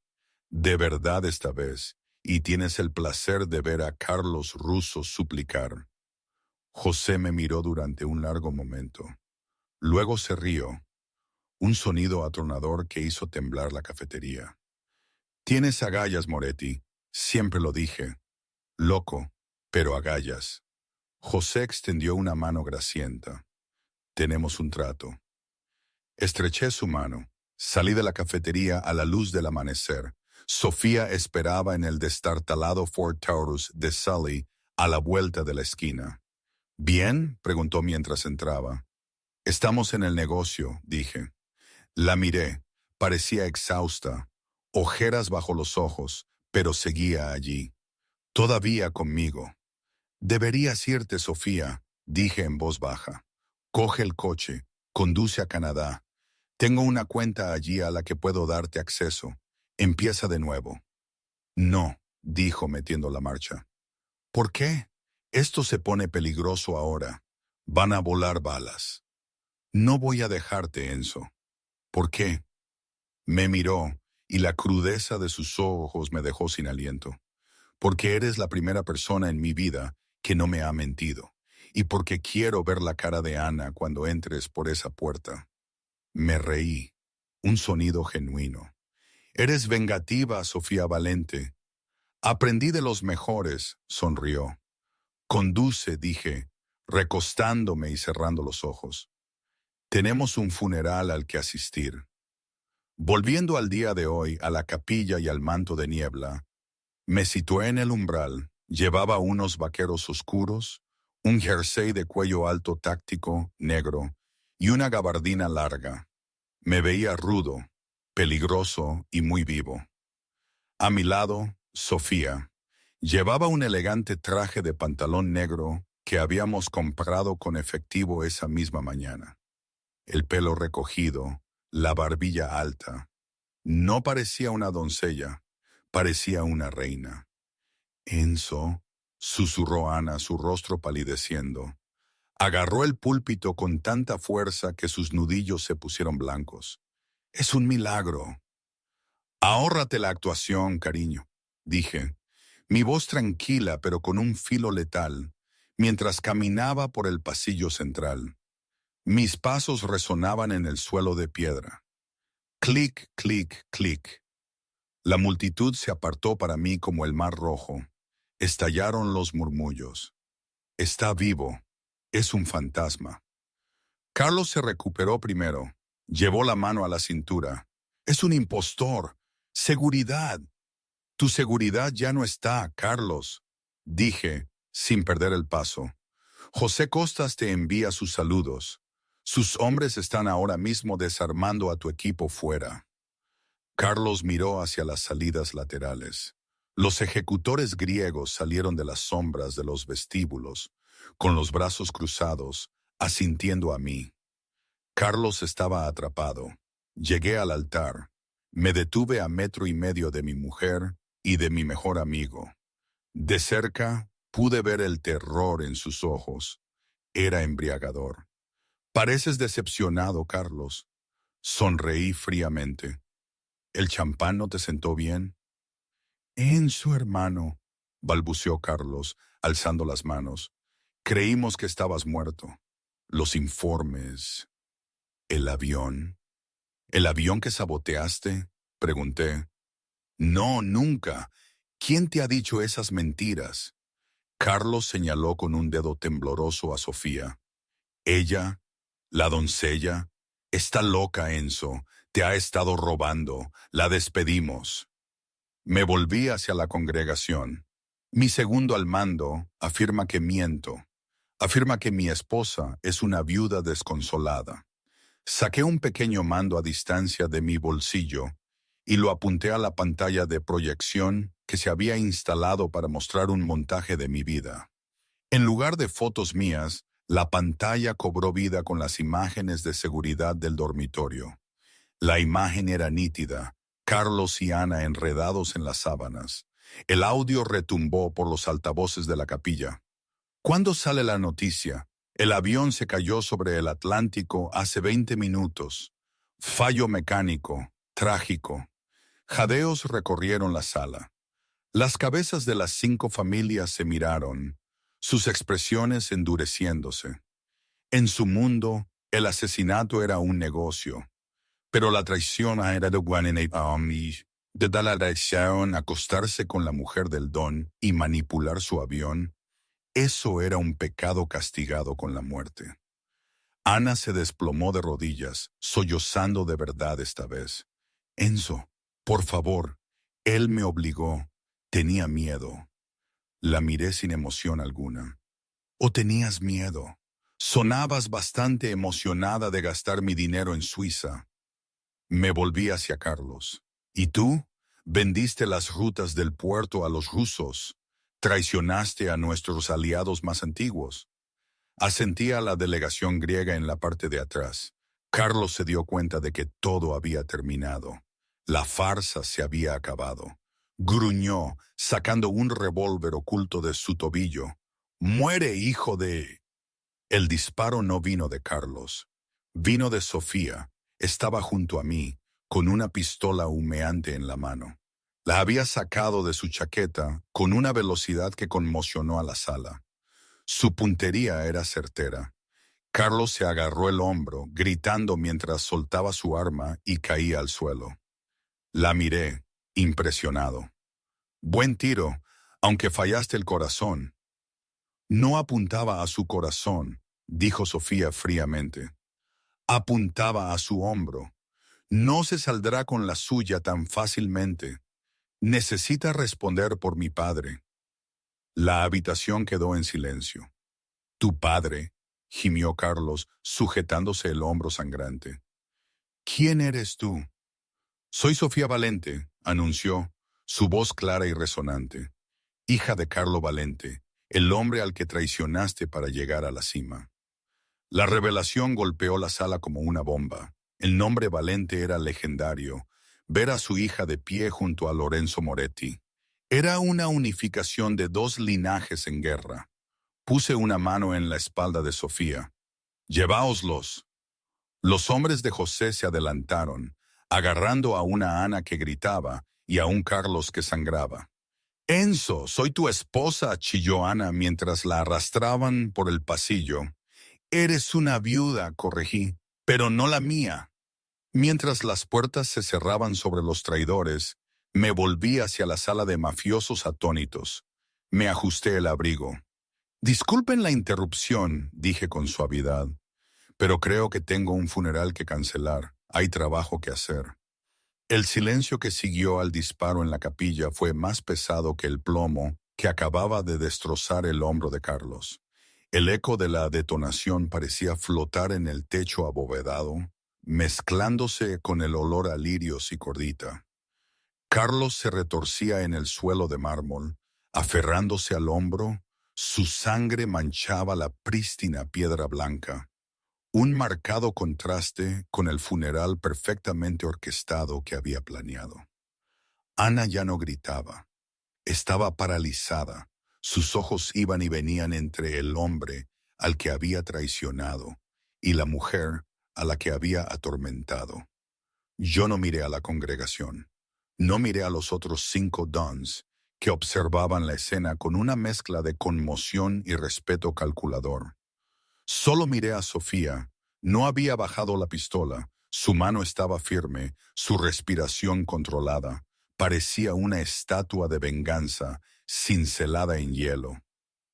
[SPEAKER 1] «De verdad esta vez, y tienes el placer de ver a Carlos Russo suplicar». José me miró durante un largo momento. Luego se rió, un sonido atronador que hizo temblar la cafetería. «Tienes agallas, Moretti. Siempre lo dije. Loco, pero agallas». José extendió una mano grasienta. Tenemos un trato. Estreché su mano. Salí de la cafetería a la luz del amanecer. Sofía esperaba en el destartalado Ford Taurus de Sully a la vuelta de la esquina. ¿Bien?, preguntó mientras entraba. Estamos en el negocio, dije. La miré. Parecía exhausta, ojeras bajo los ojos, pero seguía allí. Todavía conmigo. Deberías irte, Sofía, dije en voz baja. Coge el coche, conduce a Canadá. Tengo una cuenta allí a la que puedo darte acceso. Empieza de nuevo. No, dijo metiendo la marcha. ¿Por qué? Esto se pone peligroso ahora. Van a volar balas. No voy a dejarte, Enzo. ¿Por qué? Me miró, y la crudeza de sus ojos me dejó sin aliento. Porque eres la primera persona en mi vida que no me ha mentido, y porque quiero ver la cara de Ana cuando entres por esa puerta. Me reí, un sonido genuino. Eres vengativa, Sofía Valente. Aprendí de los mejores, sonrió. Conduce, dije, recostándome y cerrando los ojos. Tenemos un funeral al que asistir. Volviendo al día de hoy, a la capilla y al manto de niebla, me situé en el umbral. Llevaba unos vaqueros oscuros, un jersey de cuello alto táctico, negro, y una gabardina larga. Me veía rudo, peligroso y muy vivo. A mi lado, Sofía. Llevaba un elegante traje de pantalón negro que habíamos comprado con efectivo esa misma mañana. El pelo recogido, la barbilla alta. No parecía una doncella, parecía una reina. Enzo, susurró Ana, su rostro palideciendo. Agarró el púlpito con tanta fuerza que sus nudillos se pusieron blancos. Es un milagro. Ahórrate la actuación, cariño, dije, mi voz tranquila pero con un filo letal, mientras caminaba por el pasillo central. Mis pasos resonaban en el suelo de piedra. Clic, clic, clic. La multitud se apartó para mí como el mar rojo. Estallaron los murmullos. Está vivo. Es un fantasma. Carlos se recuperó primero. Llevó la mano a la cintura. Es un impostor. Seguridad. Tu seguridad ya no está, Carlos, dije, sin perder el paso. José Costas te envía sus saludos. Sus hombres están ahora mismo desarmando a tu equipo fuera. Carlos miró hacia las salidas laterales. Los ejecutores griegos salieron de las sombras de los vestíbulos, con los brazos cruzados, asintiendo a mí. Carlos estaba atrapado. Llegué al altar. Me detuve a 1,5 metros de mi mujer y de mi mejor amigo. De cerca pude ver el terror en sus ojos. Era embriagador. Pareces decepcionado, Carlos. Sonreí fríamente. ¿El champán no te sentó bien? En su hermano, balbuceó Carlos, alzando las manos. Creímos que estabas muerto. Los informes. ¿El avión? ¿El avión que saboteaste? Pregunté. No, nunca. ¿Quién te ha dicho esas mentiras? Carlos señaló con un dedo tembloroso a Sofía. Ella, la doncella, está loca, Enzo. Te ha estado robando. La despedimos. Me volví hacia la congregación. Mi segundo al mando afirma que miento. Afirma que mi esposa es una viuda desconsolada. Saqué un pequeño mando a distancia de mi bolsillo y lo apunté a la pantalla de proyección que se había instalado para mostrar un montaje de mi vida. En lugar de fotos mías, la pantalla cobró vida con las imágenes de seguridad del dormitorio. La imagen era nítida, Carlos y Ana enredados en las sábanas. El audio retumbó por los altavoces de la capilla. ¿Cuándo sale la noticia? El avión se cayó sobre el Atlántico hace 20 minutos. Fallo mecánico, trágico. Jadeos recorrieron la sala. Las cabezas de las 5 familias se miraron, sus expresiones endureciéndose. En su mundo, el asesinato era un negocio, pero la traición era de la traición, acostarse con la mujer del don y manipular su avión. Eso era un pecado castigado con la muerte. Ana se desplomó de rodillas, sollozando de verdad esta vez. Enzo, por favor, él me obligó. Tenía miedo. La miré sin emoción alguna. ¿O tenías miedo? Sonabas bastante emocionada de gastar mi dinero en Suiza. Me volví hacia Carlos. ¿Y tú? Vendiste las rutas del puerto a los rusos. Traicionaste a nuestros aliados más antiguos. Asentía a la delegación griega en la parte de atrás. Carlos se dio cuenta de que todo había terminado. La farsa se había acabado. Gruñó, sacando un revólver oculto de su tobillo. ¡Muere, hijo de...! El disparo no vino de Carlos. Vino de Sofía. Estaba junto a mí, con una pistola humeante en la mano. La había sacado de su chaqueta con una velocidad que conmocionó a la sala. Su puntería era certera. Carlos se agarró el hombro, gritando mientras soltaba su arma y caía al suelo. La miré, impresionado. Buen tiro, aunque fallaste el corazón. No apuntaba a su corazón, dijo Sofía fríamente. Apuntaba a su hombro. No se saldrá con la suya tan fácilmente. Necesita responder por mi padre. La habitación quedó en silencio. Tu padre, gimió Carlos, sujetándose el hombro sangrante. ¿Quién eres tú? Soy Sofía Valente, anunció, su voz clara y resonante. Hija de Carlo Valente, el hombre al que traicionaste para llegar a la cima. La revelación golpeó la sala como una bomba. El nombre Valente era legendario. Ver a su hija de pie junto a Lorenzo Moretti. Era una unificación de dos linajes en guerra. Puse una mano en la espalda de Sofía. Lleváoslos. Los hombres de José se adelantaron, agarrando a una Ana que gritaba y a un Carlos que sangraba. Enzo, soy tu esposa, chilló Ana mientras la arrastraban por el pasillo. Eres una viuda, corregí, pero no la mía. Mientras las puertas se cerraban sobre los traidores, me volví hacia la sala de mafiosos atónitos. Me ajusté el abrigo. Disculpen la interrupción, dije con suavidad, pero creo que tengo un funeral que cancelar. Hay trabajo que hacer. El silencio que siguió al disparo en la capilla fue más pesado que el plomo que acababa de destrozar el hombro de Carlos. El eco de la detonación parecía flotar en el techo abovedado, mezclándose con el olor a lirios y cordita. Carlos se retorcía en el suelo de mármol, aferrándose al hombro. Su sangre manchaba la prístina piedra blanca. Un marcado contraste con el funeral perfectamente orquestado que había planeado. Ana ya no gritaba. Estaba paralizada. Sus ojos iban y venían entre el hombre al que había traicionado y la mujer a la que había atormentado. Yo no miré a la congregación. No miré a los otros 5 dons que observaban la escena con una mezcla de conmoción y respeto calculador. Solo miré a Sofía. No había bajado la pistola. Su mano estaba firme, su respiración controlada. Parecía una estatua de venganza, cincelada en hielo.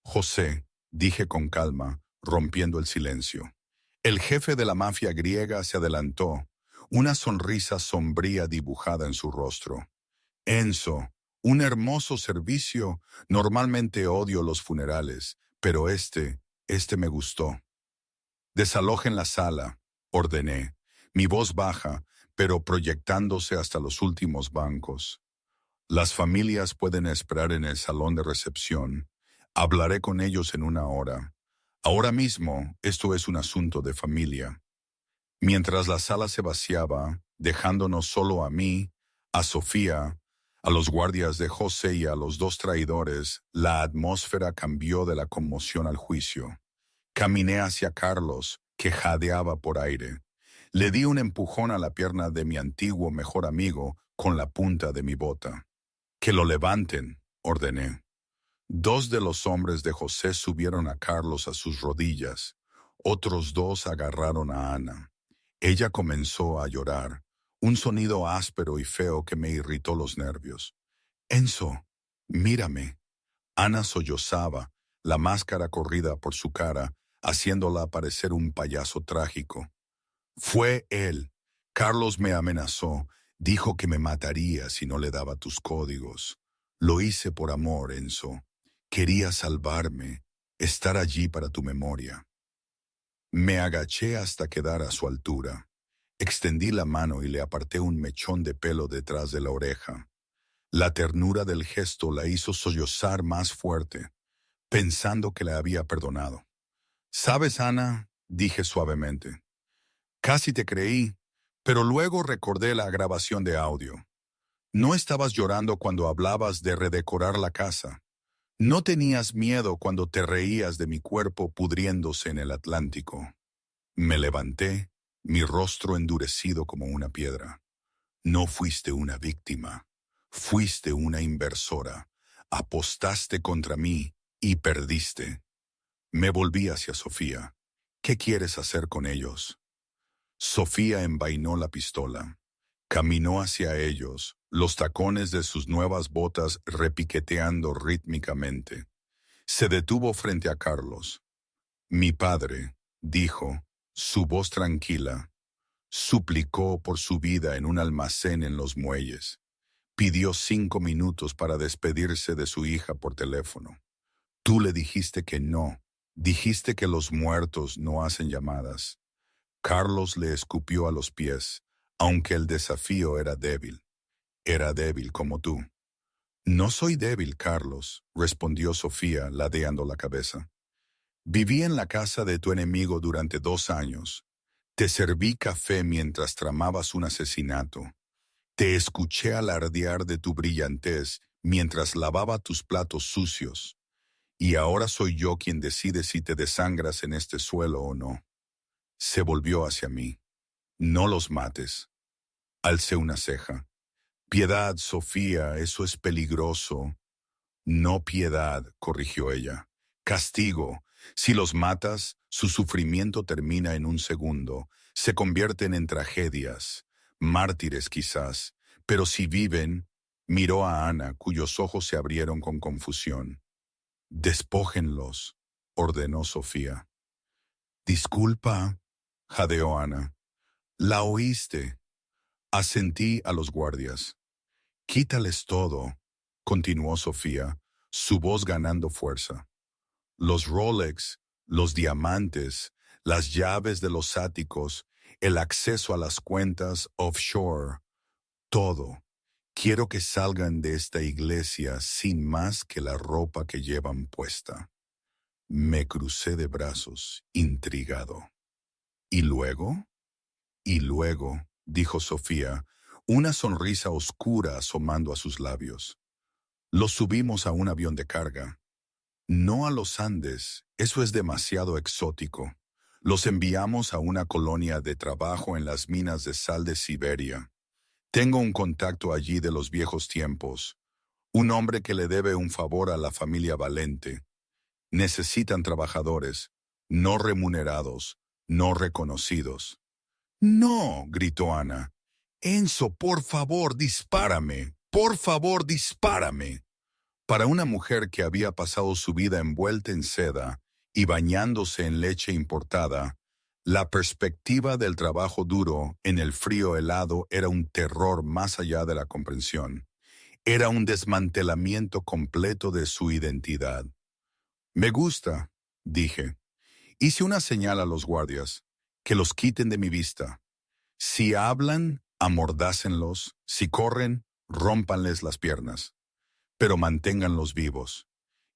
[SPEAKER 1] José, dije con calma, rompiendo el silencio. El jefe de la mafia griega se adelantó, una sonrisa sombría dibujada en su rostro. Enzo, un hermoso servicio. Normalmente odio los funerales, pero este me gustó. Desalojen la sala, ordené, mi voz baja, pero proyectándose hasta los últimos bancos. Las familias pueden esperar en el salón de recepción. Hablaré con ellos en 1 hora. Ahora mismo, esto es un asunto de familia. Mientras la sala se vaciaba, dejándonos solo a mí, a Sofía, a los guardias de José y a los 2 traidores, la atmósfera cambió de la conmoción al juicio. Caminé hacia Carlos, que jadeaba por aire. Le di un empujón a la pierna de mi antiguo mejor amigo con la punta de mi bota. Que lo levanten, ordené. 2 de los hombres de José subieron a Carlos a sus rodillas. Otros 2 agarraron a Ana. Ella comenzó a llorar, un sonido áspero y feo que me irritó los nervios. Enzo, mírame. Ana sollozaba, la máscara corrida por su cara, haciéndola parecer un payaso trágico. Fue él. Carlos me amenazó, dijo que me mataría si no le daba tus códigos. Lo hice por amor, Enzo. Quería salvarme, estar allí para tu memoria. Me agaché hasta quedar a su altura. Extendí la mano y le aparté un mechón de pelo detrás de la oreja. La ternura del gesto la hizo sollozar más fuerte, pensando que la había perdonado. «¿Sabes, Ana?», dije suavemente. «Casi te creí, pero luego recordé la grabación de audio. No estabas llorando cuando hablabas de redecorar la casa. No tenías miedo cuando te reías de mi cuerpo pudriéndose en el Atlántico». Me levanté, mi rostro endurecido como una piedra. «No fuiste una víctima. Fuiste una inversora. Apostaste contra mí y perdiste». Me volví hacia Sofía. «¿Qué quieres hacer con ellos?». Sofía envainó la pistola. Caminó hacia ellos, los tacones de sus nuevas botas repiqueteando rítmicamente. Se detuvo frente a Carlos. «Mi padre», dijo, su voz tranquila, suplicó por su vida en un almacén en los muelles. Pidió 5 minutos para despedirse de su hija por teléfono. Tú le dijiste que no. Dijiste que los muertos no hacen llamadas. Carlos le escupió a los pies, aunque el desafío era débil. Era débil como tú. «No soy débil, Carlos», respondió Sofía, ladeando la cabeza. «Viví en la casa de tu enemigo durante 2 años. Te serví café mientras tramabas un asesinato. Te escuché alardear de tu brillantez mientras lavaba tus platos sucios. Y ahora soy yo quien decide si te desangras en este suelo o no». Se volvió hacia mí. «No los mates». Alcé una ceja. «Piedad, Sofía, eso es peligroso». «No piedad», corrigió ella. «Castigo. Si los matas, su sufrimiento termina en un segundo. Se convierten en tragedias. Mártires quizás. Pero si viven», miró a Ana, cuyos ojos se abrieron con confusión. «Despójenlos», ordenó Sofía. «Disculpa», jadeó Ana. «La oíste». Asentí a los guardias. «Quítales todo», continuó Sofía, su voz ganando fuerza. «Los Rolex, los diamantes, las llaves de los áticos, el acceso a las cuentas offshore, todo. Quiero que salgan de esta iglesia sin más que la ropa que llevan puesta». Me crucé de brazos, intrigado. «¿Y luego?». «Y luego», dijo Sofía, una sonrisa oscura asomando a sus labios. «Los subimos a un avión de carga. No a los Andes, eso es demasiado exótico. Los enviamos a una colonia de trabajo en las minas de sal de Siberia. Tengo un contacto allí de los viejos tiempos, un hombre que le debe un favor a la familia Valente. Necesitan trabajadores, no remunerados, no reconocidos». «No», gritó Ana. «Enzo, por favor, dispárame. Por favor, dispárame». Para una mujer que había pasado su vida envuelta en seda y bañándose en leche importada, la perspectiva del trabajo duro en el frío helado era un terror más allá de la comprensión. Era un desmantelamiento completo de su identidad. «Me gusta», dije. Hice una señal a los guardias, que los quiten de mi vista. Si hablan, amordácenlos. Si corren, rómpanles las piernas. Pero manténganlos vivos.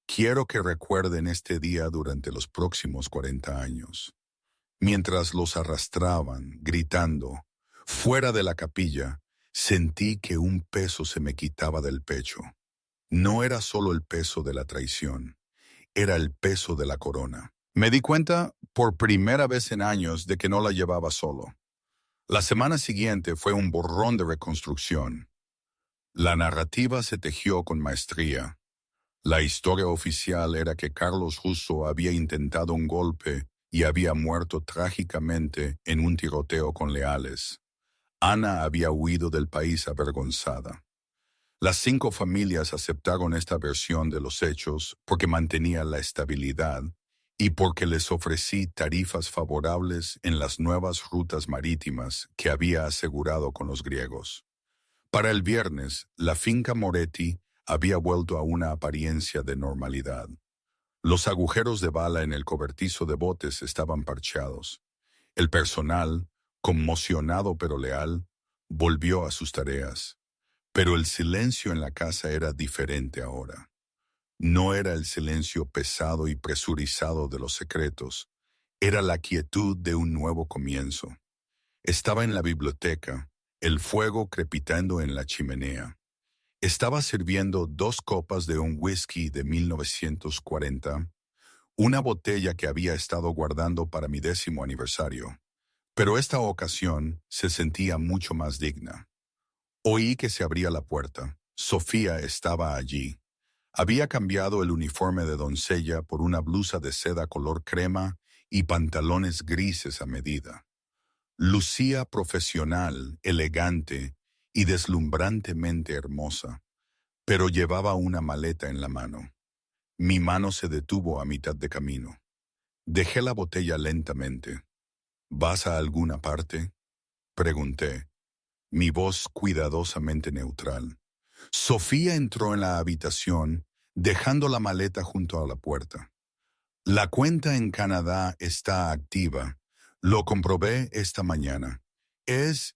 [SPEAKER 1] Quiero que recuerden este día durante los próximos 40 años. Mientras los arrastraban, gritando, fuera de la capilla, sentí que un peso se me quitaba del pecho. No era solo el peso de la traición, era el peso de la corona. Me di cuenta, por primera vez en años, de que no la llevaba solo. La semana siguiente fue un borrón de reconstrucción. La narrativa se tejió con maestría. La historia oficial era que Carlos Russo había intentado un golpe y había muerto trágicamente en un tiroteo con leales. Ana había huido del país avergonzada. Las 5 familias aceptaron esta versión de los hechos porque mantenía la estabilidad y porque les ofrecí tarifas favorables en las nuevas rutas marítimas que había asegurado con los griegos. Para el viernes, la finca Moretti había vuelto a una apariencia de normalidad. Los agujeros de bala en el cobertizo de botes estaban parcheados. El personal, conmocionado pero leal, volvió a sus tareas. Pero el silencio en la casa era diferente ahora. No era el silencio pesado y presurizado de los secretos, era la quietud de un nuevo comienzo. Estaba en la biblioteca, el fuego crepitando en la chimenea. Estaba sirviendo 2 copas de un whisky de 1940, una botella que había estado guardando para mi 10º aniversario. Pero esta ocasión se sentía mucho más digna. Oí que se abría la puerta. Sofía estaba allí. Había cambiado el uniforme de doncella por una blusa de seda color crema y pantalones grises a medida. Lucía profesional, elegante y deslumbrantemente hermosa, pero llevaba una maleta en la mano. Mi mano se detuvo a mitad de camino. Dejé la botella lentamente. ¿Vas a alguna parte?, pregunté, mi voz cuidadosamente neutral. Sofía entró en la habitación, dejando la maleta junto a la puerta. La cuenta en Canadá está activa. Lo comprobé esta mañana. Es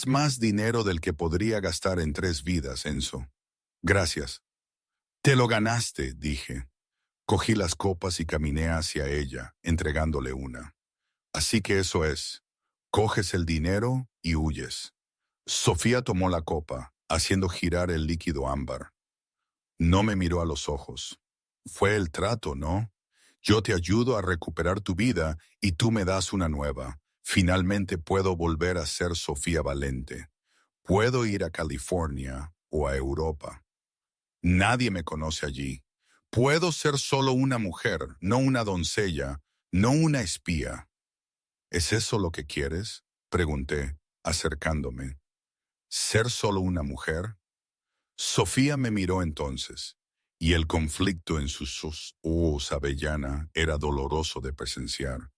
[SPEAKER 1] más dinero del que podría gastar en 3 vidas, Enzo. Gracias. Te lo ganaste, dije. Cogí las copas y caminé hacia ella, entregándole una. Así que eso es. Coges el dinero y huyes. Sofía tomó la copa, haciendo girar el líquido ámbar. No me miró a los ojos. Fue el trato, ¿no? Yo te ayudo a recuperar tu vida y tú me das una nueva. Finalmente puedo volver a ser Sofía Valente. Puedo ir a California o a Europa. Nadie me conoce allí. Puedo ser solo una mujer, no una doncella, no una espía. ¿Es eso lo que quieres?, pregunté, acercándome. ¿Ser solo una mujer? Sofía me miró entonces, y el conflicto en sus ojos avellana era doloroso de presenciar.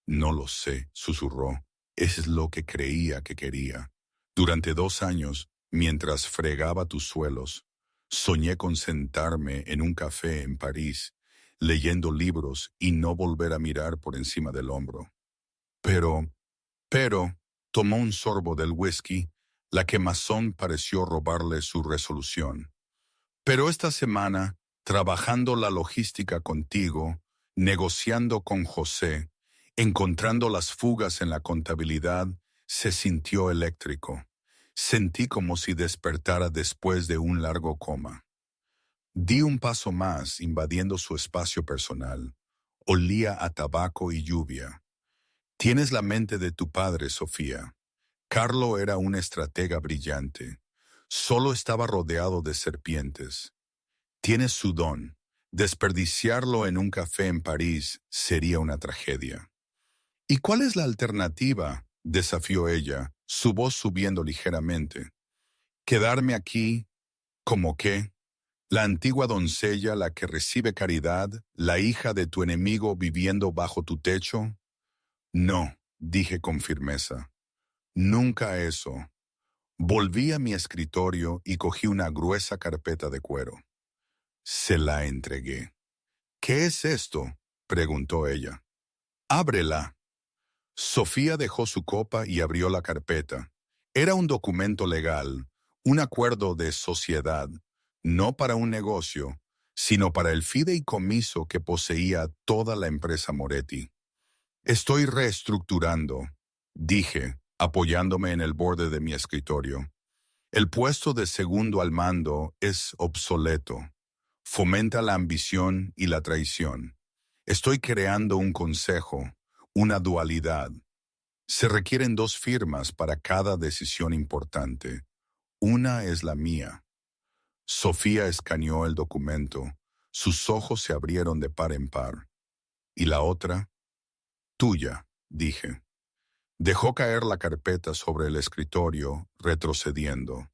[SPEAKER 1] No lo sé, susurró. Es lo que creía que quería. Durante 2 años, mientras fregaba tus suelos, soñé con sentarme en un café en París, leyendo libros y no volver a mirar por encima del hombro. Pero, tomó un sorbo del whisky, la quemazón pareció robarle su resolución. Pero esta semana, trabajando la logística contigo, negociando con José, encontrando las fugas en la contabilidad, se sintió eléctrico. Sentí como si despertara después de un largo coma. Di un paso más, invadiendo su espacio personal. Olía a tabaco y lluvia. Tienes la mente de tu padre, Sofía. Carlo era un estratega brillante. Solo estaba rodeado de serpientes. Tienes su don. Desperdiciarlo en un café en París sería una tragedia. ¿Y cuál es la alternativa?, desafió ella, su voz subiendo ligeramente. ¿Quedarme aquí? ¿Cómo qué? ¿La antigua doncella, la que recibe caridad, la hija de tu enemigo viviendo bajo tu techo? No, dije con firmeza. Nunca eso. Volví a mi escritorio y cogí una gruesa carpeta de cuero. Se la entregué. ¿Qué es esto?, preguntó ella. Ábrela. Sofía dejó su copa y abrió la carpeta. Era un documento legal, un acuerdo de sociedad, no para un negocio, sino para el fideicomiso que poseía toda la empresa Moretti. Estoy reestructurando, dije, apoyándome en el borde de mi escritorio. El puesto de segundo al mando es obsoleto. Fomenta la ambición y la traición. Estoy creando un consejo, una dualidad. Se requieren 2 firmas para cada decisión importante. Una es la mía. Sofía escaneó el documento. Sus ojos se abrieron de par en par. ¿Y la otra? Tuya, dije. Dejó caer la carpeta sobre el escritorio, retrocediendo.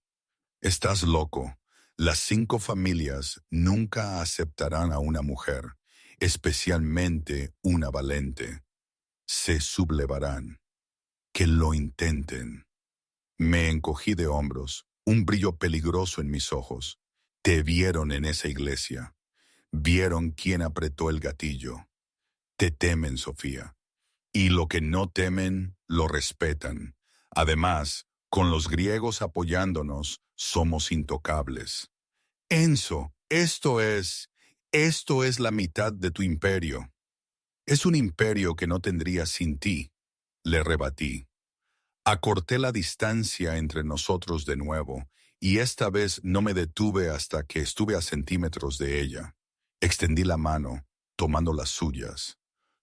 [SPEAKER 1] Estás loco. Las 5 familias nunca aceptarán a una mujer. especialmente una valente. Se sublevarán. Que lo intenten. Me encogí de hombros, un brillo peligroso en mis ojos. Te vieron en esa iglesia. Vieron quién apretó el gatillo. Te temen, Sofía. Y lo que no temen, lo respetan. Además, con los griegos apoyándonos, somos intocables. Enzo, esto es la mitad de tu imperio. Es un imperio que no tendría sin ti, le rebatí. Acorté la distancia entre nosotros de nuevo, y esta vez no me detuve hasta que estuve a centímetros de ella. Extendí la mano, tomando las suyas.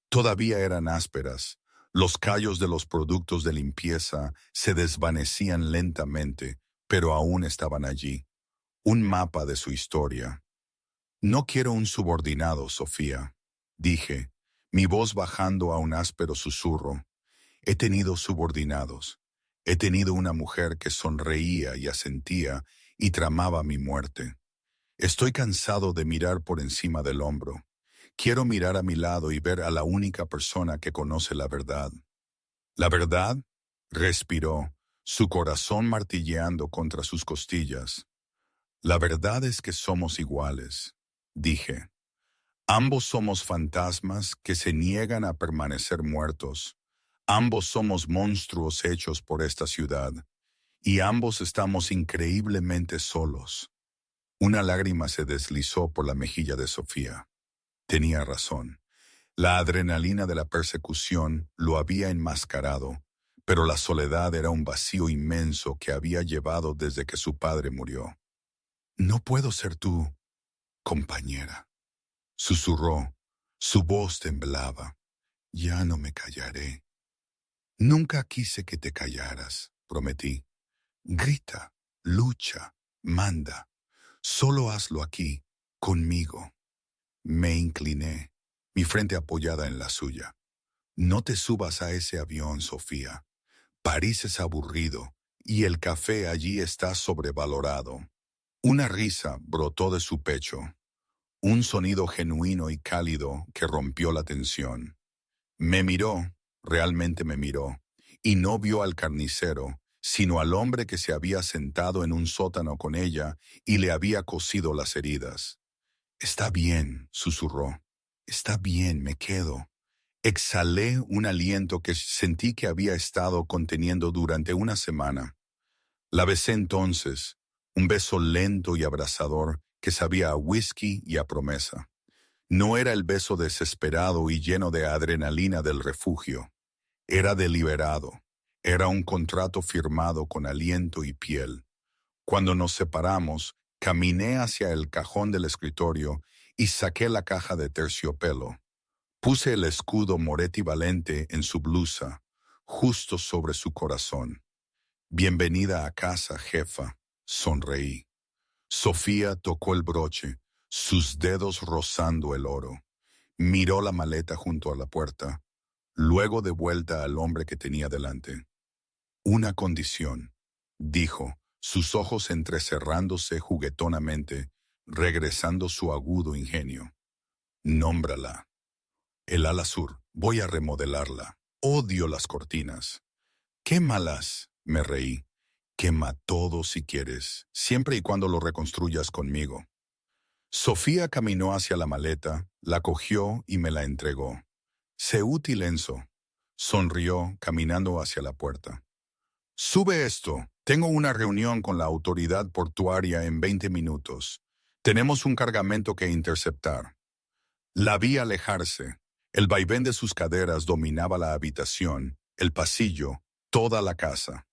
[SPEAKER 1] Todavía eran ásperas. Los callos de los productos de limpieza se desvanecían lentamente, pero aún estaban allí. Un mapa de su historia. No quiero un subordinado, Sofía, dije, mi voz bajando a un áspero susurro. He tenido subordinados. He tenido una mujer que sonreía y asentía y tramaba mi muerte. Estoy cansado de mirar por encima del hombro. Quiero mirar a mi lado y ver a la única persona que conoce la verdad. ¿La verdad? Respiró, su corazón martilleando contra sus costillas. La verdad es que somos iguales, dije. Ambos somos fantasmas que se niegan a permanecer muertos. Ambos somos monstruos hechos por esta ciudad, y ambos estamos increíblemente solos. Una lágrima se deslizó por la mejilla de Sofía. Tenía razón. La adrenalina de la persecución lo había enmascarado, pero la soledad era un vacío inmenso que había llevado desde que su padre murió. No puedo ser tú, compañera, susurró. Su voz temblaba. Ya no me callaré. Nunca quise que te callaras, prometí. Grita, lucha, manda. Solo hazlo aquí, conmigo. Me incliné, mi frente apoyada en la suya. No te subas a ese avión, Sofía. París es aburrido y el café allí está sobrevalorado. Una risa brotó de su pecho, un sonido genuino y cálido que rompió la tensión. Me miró, realmente me miró, y no vio al carnicero, sino al hombre que se había sentado en un sótano con ella y le había cosido las heridas. Está bien, susurró. Está bien, me quedo. Exhalé un aliento que sentí que había estado conteniendo durante una semana. La besé entonces, un beso lento y abrasador que sabía a whisky y a promesa. No era el beso desesperado y lleno de adrenalina del refugio. Era deliberado. Era un contrato firmado con aliento y piel. Cuando nos separamos, caminé hacia el cajón del escritorio y saqué la caja de terciopelo. Puse el escudo Moretti Valente en su blusa, justo sobre su corazón. Bienvenida a casa, jefa, sonreí. Sofía tocó el broche, sus dedos rozando el oro. Miró la maleta junto a la puerta, luego de vuelta al hombre que tenía delante. Una condición, dijo, sus ojos entrecerrándose juguetonamente, regresando su agudo ingenio. Nómbrala. El ala sur, voy a remodelarla. Odio las cortinas. Quémalas, me reí. Quema todo si quieres, siempre y cuando lo reconstruyas conmigo. Sofía caminó hacia la maleta, la cogió y me la entregó. Sé útil, Enzo. Sonrió, caminando hacia la puerta. Sube esto. Tengo una reunión con la autoridad portuaria en 20 minutos. Tenemos un cargamento que interceptar. La vi alejarse. El vaivén de sus caderas dominaba la habitación, el pasillo, toda la casa.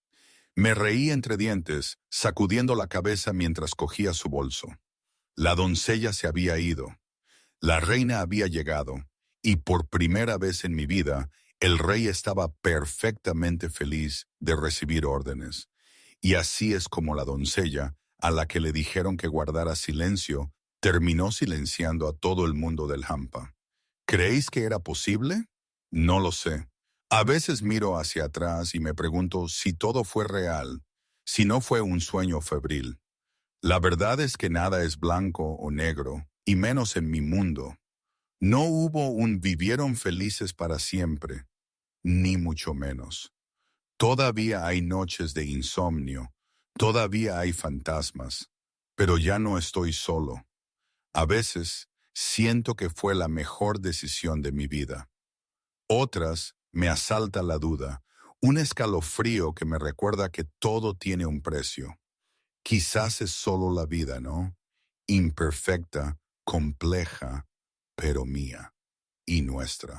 [SPEAKER 1] Me reí entre dientes, sacudiendo la cabeza mientras cogía su bolso. La doncella se había ido. La reina había llegado, y por primera vez en mi vida, el rey estaba perfectamente feliz de recibir órdenes. Y así es como la doncella, a la que le dijeron que guardara silencio, terminó silenciando a todo el mundo del Hampa. ¿Creéis que era posible? No lo sé. A veces miro hacia atrás y me pregunto si todo fue real, si no fue un sueño febril. La verdad es que nada es blanco o negro, y menos en mi mundo. No hubo un vivieron felices para siempre, ni mucho menos. Todavía hay noches de insomnio, todavía hay fantasmas, pero ya no estoy solo. A veces siento que fue la mejor decisión de mi vida. Otras me asalta la duda, un escalofrío que me recuerda que todo tiene un precio. Quizás es solo la vida, ¿no? Imperfecta, compleja, pero mía y nuestra.